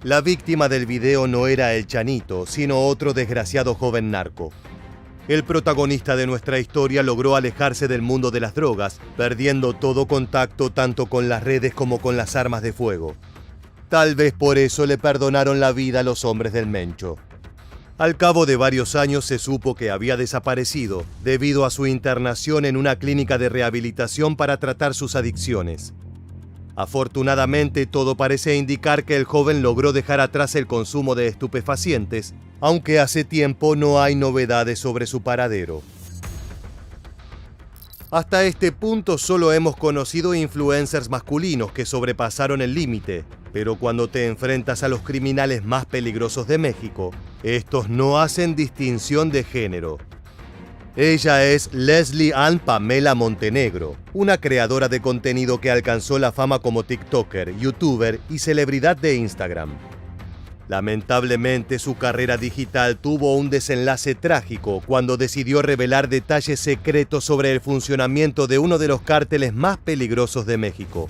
La víctima del video no era el Chanito, sino otro desgraciado joven narco. El protagonista de nuestra historia logró alejarse del mundo de las drogas, perdiendo todo contacto tanto con las redes como con las armas de fuego. Tal vez por eso le perdonaron la vida a los hombres del Mencho. Al cabo de varios años se supo que había desaparecido debido a su internación en una clínica de rehabilitación para tratar sus adicciones. Afortunadamente, todo parece indicar que el joven logró dejar atrás el consumo de estupefacientes, aunque hace tiempo no hay novedades sobre su paradero. Hasta este punto solo hemos conocido influencers masculinos que sobrepasaron el límite, pero cuando te enfrentas a los criminales más peligrosos de México, estos no hacen distinción de género. Ella es Leslie Ann Pamela Montenegro, una creadora de contenido que alcanzó la fama como TikToker, YouTuber y celebridad de Instagram. Lamentablemente, su carrera digital tuvo un desenlace trágico cuando decidió revelar detalles secretos sobre el funcionamiento de uno de los cárteles más peligrosos de México.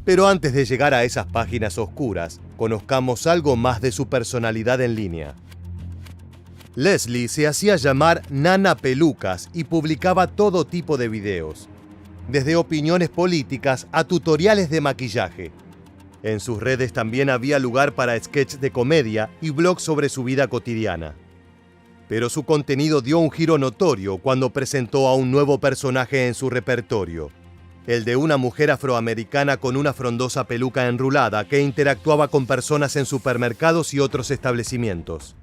Pero antes de llegar a esas páginas oscuras, conozcamos algo más de su personalidad en línea. Leslie se hacía llamar Nana Pelucas y publicaba todo tipo de videos, desde opiniones políticas a tutoriales de maquillaje. En sus redes también había lugar para sketches de comedia y blogs sobre su vida cotidiana. Pero su contenido dio un giro notorio cuando presentó a un nuevo personaje en su repertorio, el de una mujer afroamericana con una frondosa peluca enrulada que interactuaba con personas en supermercados y otros establecimientos.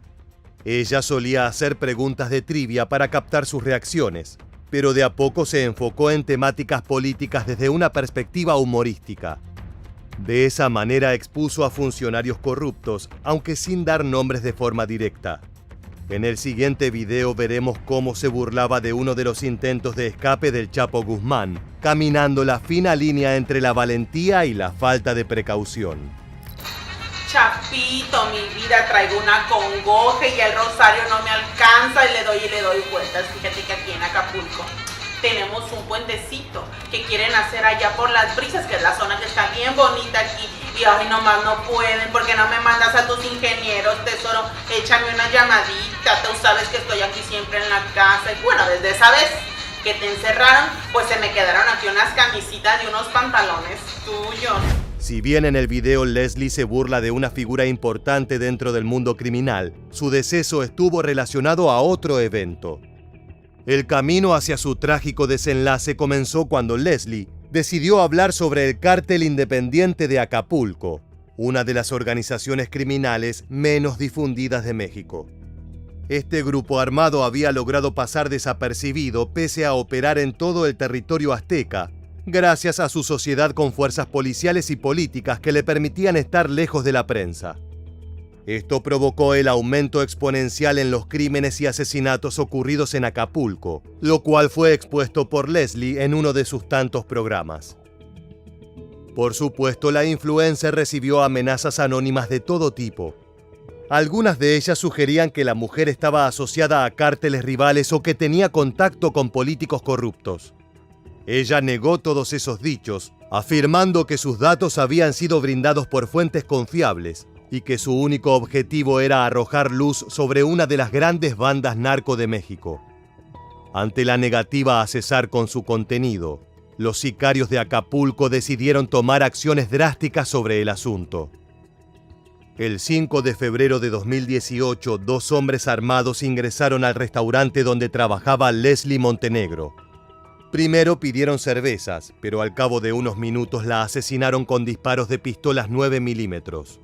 Ella solía hacer preguntas de trivia para captar sus reacciones, pero de a poco se enfocó en temáticas políticas desde una perspectiva humorística. De esa manera expuso a funcionarios corruptos, aunque sin dar nombres de forma directa. En el siguiente video veremos cómo se burlaba de uno de los intentos de escape del Chapo Guzmán, caminando la fina línea entre la valentía y la falta de precaución. Chapito, mi vida, traigo una congoja y el rosario no me alcanza y le doy vueltas. Fíjate que aquí en Acapulco tenemos un puentecito que quieren hacer allá por Las Brisas, que es la zona que está bien bonita aquí. Y ay, nomás no pueden, porque no me mandas a tus ingenieros, tesoro, échame una llamadita, tú sabes que estoy aquí siempre en la casa. Y bueno, desde esa vez que te encerraron, pues se me quedaron aquí unas camisitas y unos pantalones tuyos. Si bien en el video Leslie se burla de una figura importante dentro del mundo criminal, su deceso estuvo relacionado a otro evento. El camino hacia su trágico desenlace comenzó cuando Leslie decidió hablar sobre el Cártel Independiente de Acapulco, una de las organizaciones criminales menos difundidas de México. Este grupo armado había logrado pasar desapercibido pese a operar en todo el territorio azteca, gracias a su sociedad con fuerzas policiales y políticas que le permitían estar lejos de la prensa. Esto provocó el aumento exponencial en los crímenes y asesinatos ocurridos en Acapulco, lo cual fue expuesto por Leslie en uno de sus tantos programas. Por supuesto, la influencer recibió amenazas anónimas de todo tipo. Algunas de ellas sugerían que la mujer estaba asociada a cárteles rivales o que tenía contacto con políticos corruptos. Ella negó todos esos dichos, afirmando que sus datos habían sido brindados por fuentes confiables y que su único objetivo era arrojar luz sobre una de las grandes bandas narco de México. Ante la negativa a cesar con su contenido, los sicarios de Acapulco decidieron tomar acciones drásticas sobre el asunto. El 5 de febrero de 2018, 2 hombres armados ingresaron al restaurante donde trabajaba Leslie Montenegro. Primero pidieron cervezas, pero al cabo de unos minutos la asesinaron con disparos de pistolas 9 milímetros.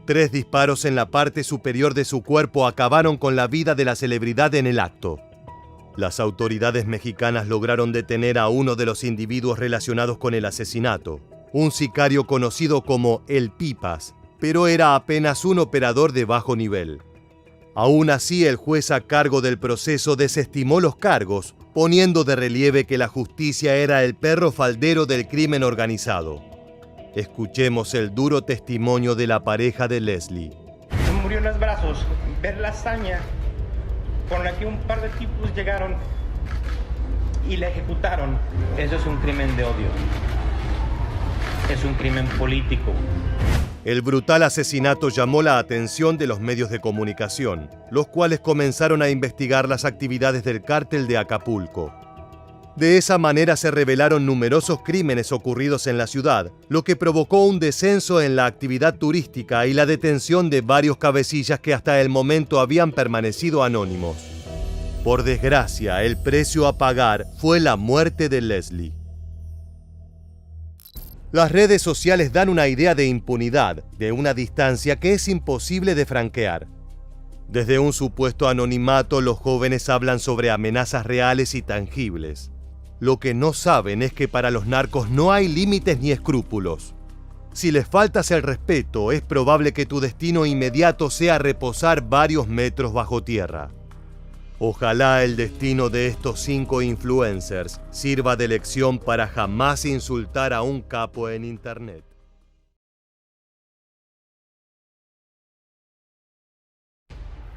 3 disparos en la parte superior de su cuerpo acabaron con la vida de la celebridad en el acto. Las autoridades mexicanas lograron detener a uno de los individuos relacionados con el asesinato, un sicario conocido como El Pipas, pero era apenas un operador de bajo nivel. Aún así, el juez a cargo del proceso desestimó los cargos, poniendo de relieve que la justicia era el perro faldero del crimen organizado. Escuchemos el duro testimonio de la pareja de Leslie. Murió en los brazos, ver la hazaña con la que un par de tipos llegaron y la ejecutaron. Eso es un crimen de odio. Es un crimen político. El brutal asesinato llamó la atención de los medios de comunicación, los cuales comenzaron a investigar las actividades del cártel de Acapulco. De esa manera se revelaron numerosos crímenes ocurridos en la ciudad, lo que provocó un descenso en la actividad turística y la detención de varios cabecillas que hasta el momento habían permanecido anónimos. Por desgracia, el precio a pagar fue la muerte de Leslie. Las redes sociales dan una idea de impunidad, de una distancia que es imposible de franquear. Desde un supuesto anonimato, los jóvenes hablan sobre amenazas reales y tangibles. Lo que no saben es que para los narcos no hay límites ni escrúpulos. Si les faltas el respeto, es probable que tu destino inmediato sea reposar varios metros bajo tierra. Ojalá el destino de estos 5 influencers sirva de lección para jamás insultar a un capo en internet.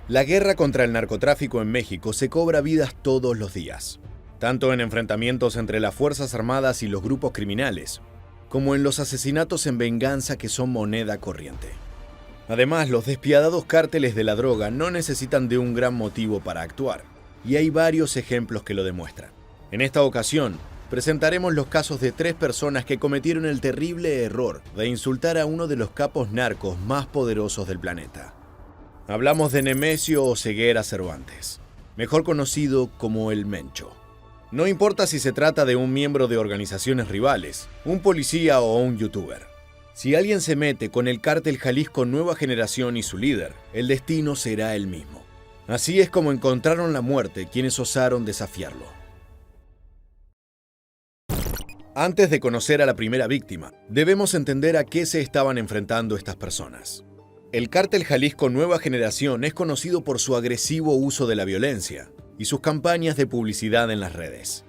La guerra contra el narcotráfico en México se cobra vidas todos los días, tanto en enfrentamientos entre las Fuerzas Armadas y los grupos criminales, como en los asesinatos en venganza que son moneda corriente. Además, los despiadados cárteles de la droga no necesitan de un gran motivo para actuar, y hay varios ejemplos que lo demuestran. En esta ocasión, presentaremos los casos de 3 personas que cometieron el terrible error de insultar a uno de los capos narcos más poderosos del planeta. Hablamos de Nemesio Oseguera Cervantes, mejor conocido como El Mencho. No importa si se trata de un miembro de organizaciones rivales, un policía o un youtuber. Si alguien se mete con el cártel Jalisco Nueva Generación y su líder, el destino será el mismo. Así es como encontraron la muerte quienes osaron desafiarlo. Antes de conocer a la primera víctima, debemos entender a qué se estaban enfrentando estas personas. El cártel Jalisco Nueva Generación es conocido por su agresivo uso de la violencia y sus campañas de publicidad en las redes.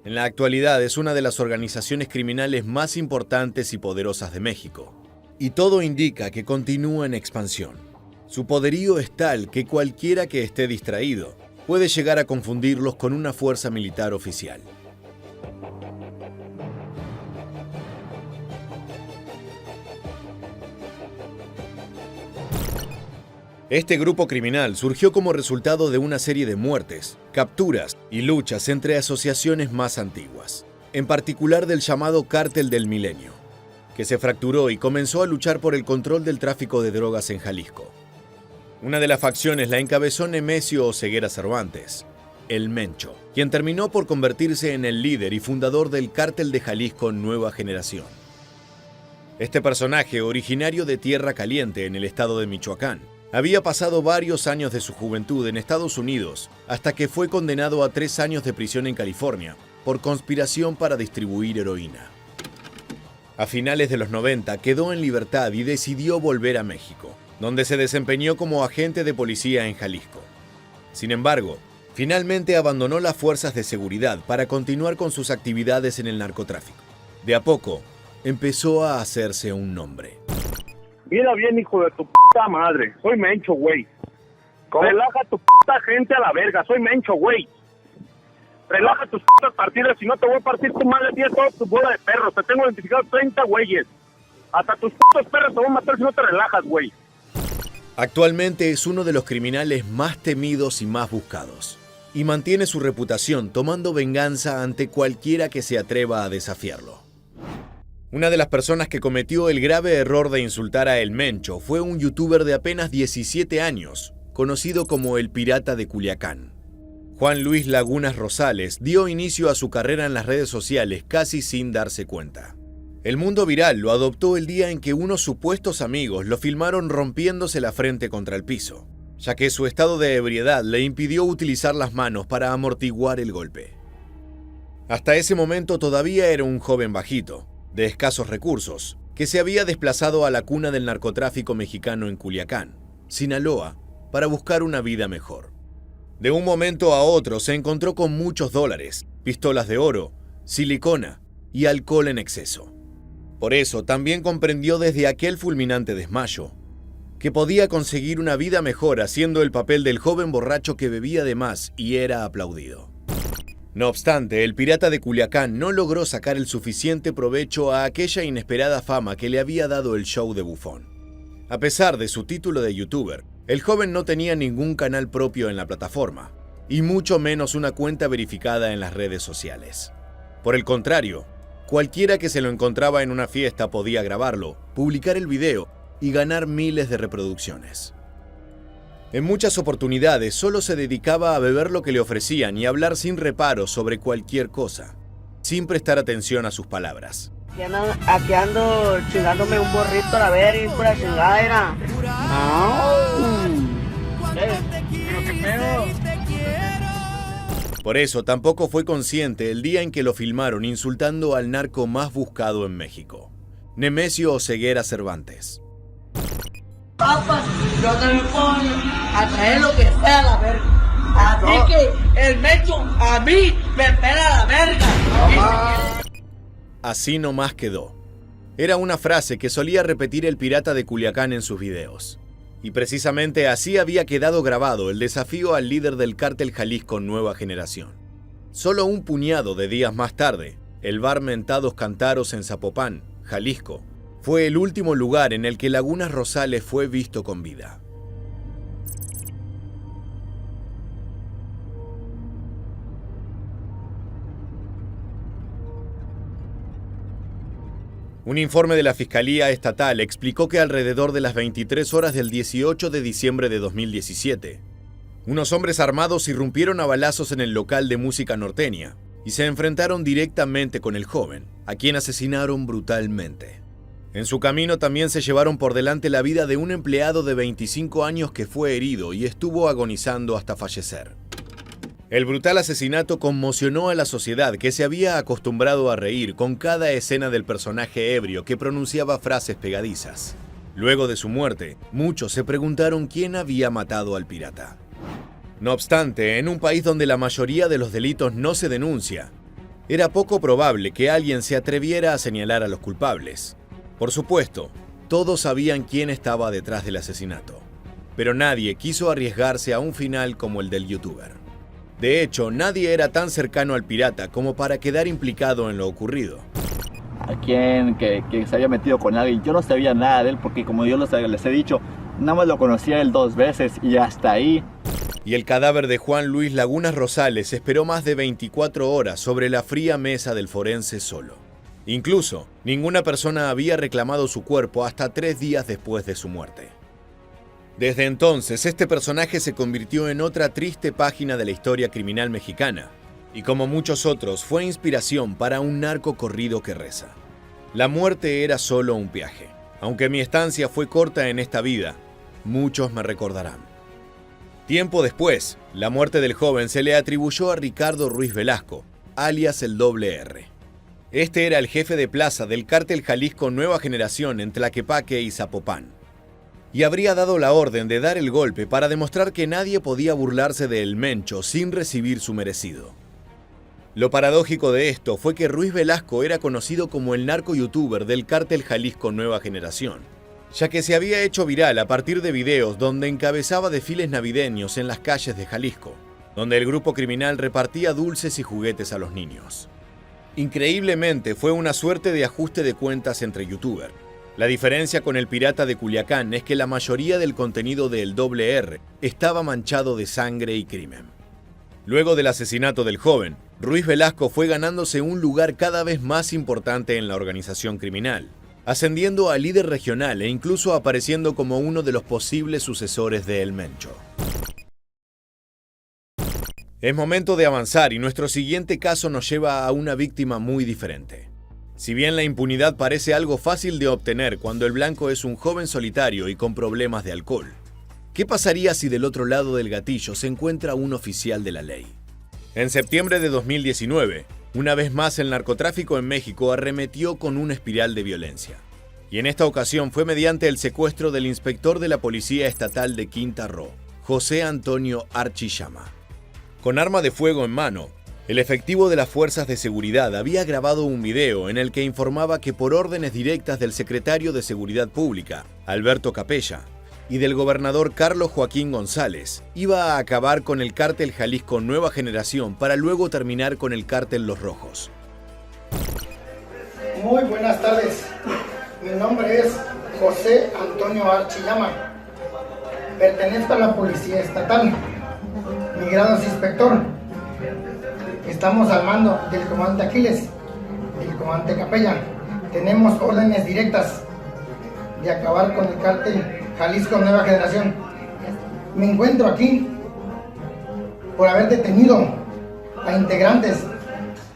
En la actualidad es una de las organizaciones criminales más importantes y poderosas de México, y todo indica que continúa en expansión. Su poderío es tal que cualquiera que esté distraído puede llegar a confundirlos con una fuerza militar oficial. Este grupo criminal surgió como resultado de una serie de muertes, capturas y luchas entre asociaciones más antiguas, en particular del llamado Cártel del Milenio, que se fracturó y comenzó a luchar por el control del tráfico de drogas en Jalisco. Una de las facciones la encabezó Nemesio Oseguera Cervantes, el Mencho, quien terminó por convertirse en el líder y fundador del Cártel de Jalisco Nueva Generación. Este personaje, originario de Tierra Caliente en el estado de Michoacán, había pasado varios años de su juventud en Estados Unidos hasta que fue condenado a 3 años de prisión en California por conspiración para distribuir heroína. A finales de los 90 quedó en libertad y decidió volver a México, donde se desempeñó como agente de policía en Jalisco. Sin embargo, finalmente abandonó las fuerzas de seguridad para continuar con sus actividades en el narcotráfico. De a poco, empezó a hacerse un nombre. Mira bien, hijo de tu puta madre. Soy Mencho, güey. Relaja tu puta gente a la verga. Soy Mencho, güey. Relaja tus putas partidas, si no te voy a partir tu madre, tienes toda tu bola de perros. Te tengo identificado 30 güeyes. Hasta tus putos perros te voy a matar si no te relajas, güey. Actualmente es uno de los criminales más temidos y más buscados. Y mantiene su reputación tomando venganza ante cualquiera que se atreva a desafiarlo. Una de las personas que cometió el grave error de insultar a El Mencho fue un youtuber de apenas 17 años, conocido como el Pirata de Culiacán. Juan Luis Lagunas Rosales dio inicio a su carrera en las redes sociales casi sin darse cuenta. El mundo viral lo adoptó el día en que unos supuestos amigos lo filmaron rompiéndose la frente contra el piso, ya que su estado de ebriedad le impidió utilizar las manos para amortiguar el golpe. Hasta ese momento todavía era un joven bajito, de escasos recursos, que se había desplazado a la cuna del narcotráfico mexicano en Culiacán, Sinaloa, para buscar una vida mejor. De un momento a otro se encontró con muchos dólares, pistolas de oro, silicona y alcohol en exceso. Por eso también comprendió desde aquel fulminante desmayo que podía conseguir una vida mejor haciendo el papel del joven borracho que bebía de más y era aplaudido. No obstante, el Pirata de Culiacán no logró sacar el suficiente provecho a aquella inesperada fama que le había dado el show de bufón. A pesar de su título de youtuber, el joven no tenía ningún canal propio en la plataforma, y mucho menos una cuenta verificada en las redes sociales. Por el contrario, cualquiera que se lo encontraba en una fiesta podía grabarlo, publicar el video y ganar miles de reproducciones. En muchas oportunidades solo se dedicaba a beber lo que le ofrecían y hablar sin reparo sobre cualquier cosa, sin prestar atención a sus palabras. Aquí ando chingándome un borrito a la verga y pura chingadera. Por eso tampoco fue consciente el día en que lo filmaron insultando al narco más buscado en México, Nemesio Oseguera Cervantes. Papas, yo también puedo a traer lo que sea a la verga. Así que el Mencho a mí me pela la verga. Así nomás quedó. Era una frase que solía repetir el Pirata de Culiacán en sus videos. Y precisamente así había quedado grabado el desafío al líder del cártel Jalisco Nueva Generación. Solo un puñado de días más tarde, el bar Mentados Cantaros en Zapopan, Jalisco, fue el último lugar en el que Lagunas Rosales fue visto con vida. Un informe de la Fiscalía Estatal explicó que alrededor de las 23 horas del 18 de diciembre de 2017, unos hombres armados irrumpieron a balazos en el local de música norteña y se enfrentaron directamente con el joven, a quien asesinaron brutalmente. En su camino también se llevaron por delante la vida de un empleado de 25 años que fue herido y estuvo agonizando hasta fallecer. El brutal asesinato conmocionó a la sociedad, que se había acostumbrado a reír con cada escena del personaje ebrio que pronunciaba frases pegadizas. Luego de su muerte, muchos se preguntaron quién había matado al pirata. No obstante, en un país donde la mayoría de los delitos no se denuncia, era poco probable que alguien se atreviera a señalar a los culpables. Por supuesto, todos sabían quién estaba detrás del asesinato, pero nadie quiso arriesgarse a un final como el del youtuber. De hecho, nadie era tan cercano al pirata como para quedar implicado en lo ocurrido. A quien que se había metido con alguien, yo no sabía nada de él porque, como yo les he dicho, nada más lo conocía él 2 veces y hasta ahí. Y el cadáver de Juan Luis Lagunas Rosales esperó más de 24 horas sobre la fría mesa del forense solo. Incluso, ninguna persona había reclamado su cuerpo hasta 3 días después de su muerte. Desde entonces, este personaje se convirtió en otra triste página de la historia criminal mexicana, y como muchos otros, fue inspiración para un narco corrido que reza: la muerte era solo un viaje. Aunque mi estancia fue corta en esta vida, muchos me recordarán. Tiempo después, la muerte del joven se le atribuyó a Ricardo Ruiz Velasco, alias el Doble R. Este era el jefe de plaza del cártel Jalisco Nueva Generación en Tlaquepaque y Zapopan, y habría dado la orden de dar el golpe para demostrar que nadie podía burlarse de El Mencho sin recibir su merecido. Lo paradójico de esto fue que Ruiz Velasco era conocido como el narco youtuber del cártel Jalisco Nueva Generación, ya que se había hecho viral a partir de videos donde encabezaba desfiles navideños en las calles de Jalisco, donde el grupo criminal repartía dulces y juguetes a los niños. Increíblemente, fue una suerte de ajuste de cuentas entre youtubers. La diferencia con el pirata de Culiacán es que la mayoría del contenido de El Doble R estaba manchado de sangre y crimen. Luego del asesinato del joven, Ruiz Velasco fue ganándose un lugar cada vez más importante en la organización criminal, ascendiendo a líder regional e incluso apareciendo como uno de los posibles sucesores de El Mencho. Es momento de avanzar y nuestro siguiente caso nos lleva a una víctima muy diferente. Si bien la impunidad parece algo fácil de obtener cuando el blanco es un joven solitario y con problemas de alcohol, ¿qué pasaría si del otro lado del gatillo se encuentra un oficial de la ley? En septiembre de 2019, una vez más el narcotráfico en México arremetió con una espiral de violencia. Y en esta ocasión fue mediante el secuestro del inspector de la Policía Estatal de Quintana Roo, José Antonio Archi Llama. Con arma de fuego en mano, el efectivo de las fuerzas de seguridad había grabado un video en el que informaba que por órdenes directas del secretario de Seguridad Pública, Alberto Capella, y del gobernador Carlos Joaquín González, iba a acabar con el cártel Jalisco Nueva Generación para luego terminar con el cártel Los Rojos. Muy buenas tardes. Mi nombre es José Antonio Archi Llama. Pertenezco a la Policía Estatal. Mi grado es inspector. Estamos al mando del comandante Aquiles y el comandante Capella. Tenemos órdenes directas de acabar con el cártel Jalisco Nueva Generación. Me encuentro aquí por haber detenido a integrantes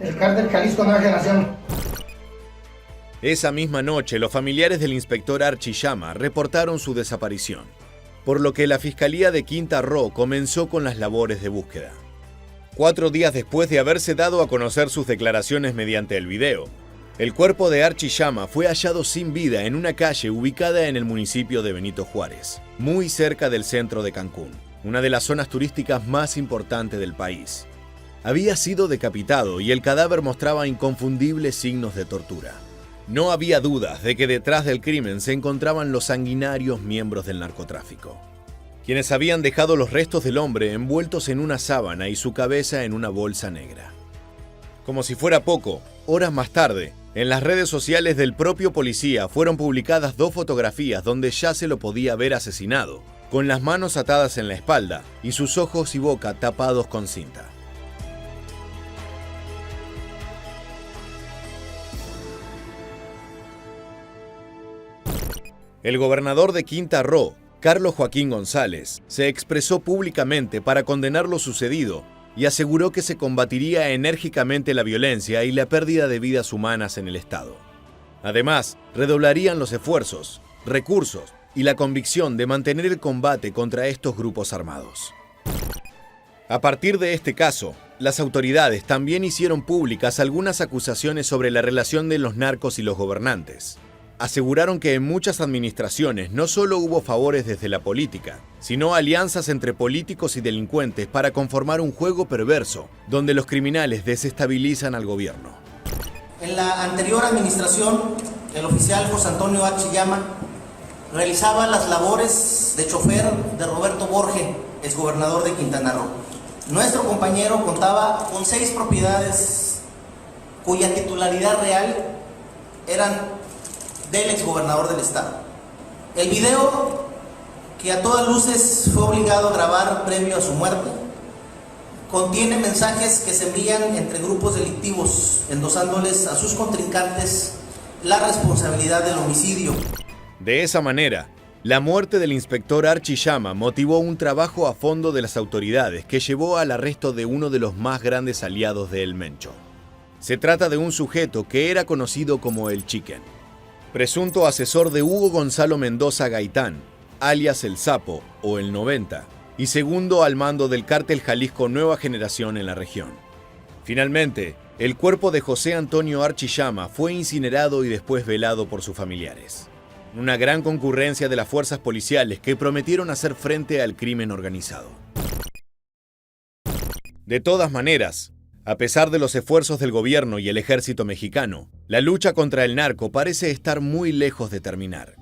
del cártel Jalisco Nueva Generación. Esa misma noche, los familiares del inspector Archi Llama reportaron su desaparición, por lo que la Fiscalía de Quintana Roo comenzó con las labores de búsqueda. 4 días después de haberse dado a conocer sus declaraciones mediante el video, el cuerpo de Archi Llama fue hallado sin vida en una calle ubicada en el municipio de Benito Juárez, muy cerca del centro de Cancún, una de las zonas turísticas más importantes del país. Había sido decapitado y el cadáver mostraba inconfundibles signos de tortura. No había dudas de que detrás del crimen se encontraban los sanguinarios miembros del narcotráfico, quienes habían dejado los restos del hombre envueltos en una sábana y su cabeza en una bolsa negra. Como si fuera poco, horas más tarde, en las redes sociales del propio policía fueron publicadas 2 fotografías donde ya se lo podía ver asesinado, con las manos atadas en la espalda y sus ojos y boca tapados con cinta. El gobernador de Quintana Roo, Carlos Joaquín González, se expresó públicamente para condenar lo sucedido y aseguró que se combatiría enérgicamente la violencia y la pérdida de vidas humanas en el Estado. Además, redoblarían los esfuerzos, recursos y la convicción de mantener el combate contra estos grupos armados. A partir de este caso, las autoridades también hicieron públicas algunas acusaciones sobre la relación de los narcos y los gobernantes. Aseguraron que en muchas administraciones no solo hubo favores desde la política, sino alianzas entre políticos y delincuentes para conformar un juego perverso, donde los criminales desestabilizan al gobierno. En la anterior administración, el oficial José Antonio Archillama realizaba las labores de chofer de Roberto Borge, exgobernador de Quintana Roo. Nuestro compañero contaba con 6 propiedades cuya titularidad real eran del exgobernador del estado. El video, que a todas luces fue obligado a grabar previo a su muerte, contiene mensajes que se envían entre grupos delictivos, endosándoles a sus contrincantes la responsabilidad del homicidio. De esa manera, la muerte del inspector Archillama motivó un trabajo a fondo de las autoridades que llevó al arresto de uno de los más grandes aliados de El Mencho. Se trata de un sujeto que era conocido como El Chicken, presunto asesor de Hugo Gonzalo Mendoza Gaitán, alias El Sapo o El 90, y segundo al mando del cártel Jalisco Nueva Generación en la región. Finalmente, el cuerpo de José Antonio Archillama fue incinerado y después velado por sus familiares. Una gran concurrencia de las fuerzas policiales que prometieron hacer frente al crimen organizado. De todas maneras, a pesar de los esfuerzos del gobierno y el ejército mexicano, la lucha contra el narco parece estar muy lejos de terminar.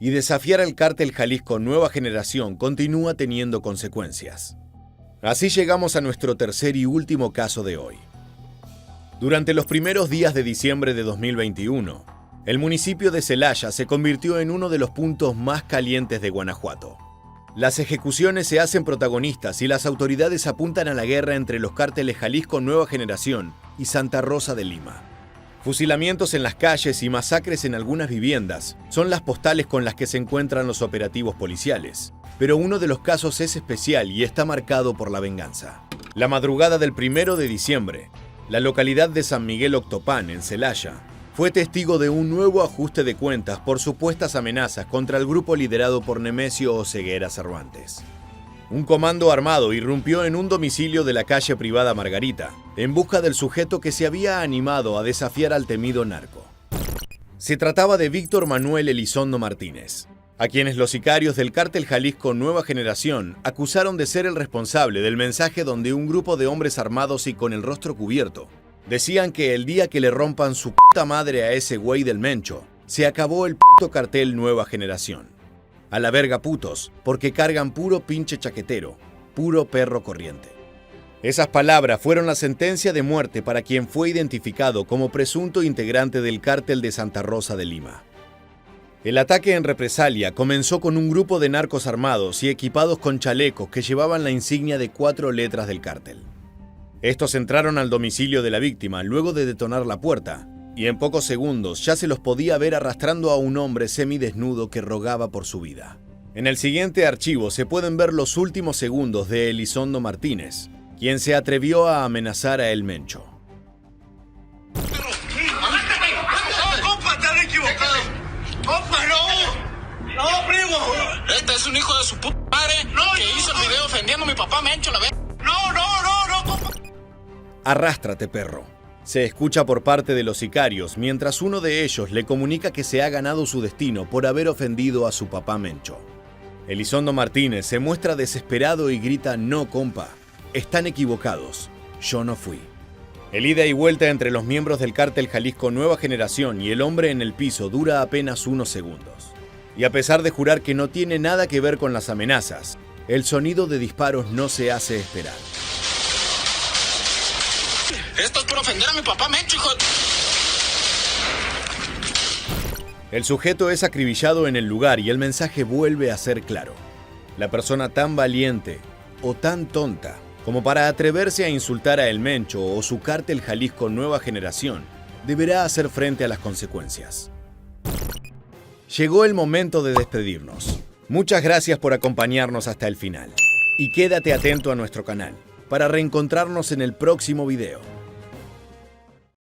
Y desafiar al cártel Jalisco Nueva Generación continúa teniendo consecuencias. Así llegamos a nuestro tercer y último caso de hoy. Durante los primeros días de diciembre de 2021, el municipio de Celaya se convirtió en uno de los puntos más calientes de Guanajuato. Las ejecuciones se hacen protagonistas y las autoridades apuntan a la guerra entre los cárteles Jalisco Nueva Generación y Santa Rosa de Lima. Fusilamientos en las calles y masacres en algunas viviendas son las postales con las que se encuentran los operativos policiales, pero uno de los casos es especial y está marcado por la venganza. La madrugada del 1 de diciembre, la localidad de San Miguel Octopán, en Celaya, fue testigo de un nuevo ajuste de cuentas por supuestas amenazas contra el grupo liderado por Nemesio Oseguera Cervantes. Un comando armado irrumpió en un domicilio de la calle privada Margarita, en busca del sujeto que se había animado a desafiar al temido narco. Se trataba de Víctor Manuel Elizondo Martínez, a quienes los sicarios del cártel Jalisco Nueva Generación acusaron de ser el responsable del mensaje donde un grupo de hombres armados y con el rostro cubierto decían que el día que le rompan su puta madre a ese güey del Mencho, se acabó el puto cartel Nueva Generación. A la verga putos, porque cargan puro pinche chaquetero, puro perro corriente. Esas palabras fueron la sentencia de muerte para quien fue identificado como presunto integrante del cártel de Santa Rosa de Lima. El ataque en represalia comenzó con un grupo de narcos armados y equipados con chalecos que llevaban la insignia de 4 letras del cártel. Estos entraron al domicilio de la víctima luego de detonar la puerta, y en pocos segundos ya se los podía ver arrastrando a un hombre semidesnudo que rogaba por su vida. En el siguiente archivo se pueden ver los últimos segundos de Elizondo Martínez, quien se atrevió a amenazar a El Mencho. ¡Compa, te han equivocado! ¡Compa, no! ¡No, primo! Este es un hijo de su puta madre que hizo el video ofendiendo a mi papá Mencho, la vez. ¡No, compa! Arrástrate, perro. Se escucha por parte de los sicarios mientras uno de ellos le comunica que se ha ganado su destino por haber ofendido a su papá Mencho. Elizondo Martínez se muestra desesperado y grita: "No, compa, están equivocados, yo no fui". El ida y vuelta entre los miembros del cártel Jalisco Nueva Generación y el hombre en el piso dura apenas unos segundos. Y a pesar de jurar que no tiene nada que ver con las amenazas, el sonido de disparos no se hace esperar. Esto es por ofender a mi papá Mencho, hijo de... El sujeto es acribillado en el lugar y el mensaje vuelve a ser claro. La persona tan valiente o tan tonta como para atreverse a insultar a El Mencho o su cártel Jalisco Nueva Generación deberá hacer frente a las consecuencias. Llegó el momento de despedirnos. Muchas gracias por acompañarnos hasta el final. Y quédate atento a nuestro canal. para reencontrarnos en el próximo video.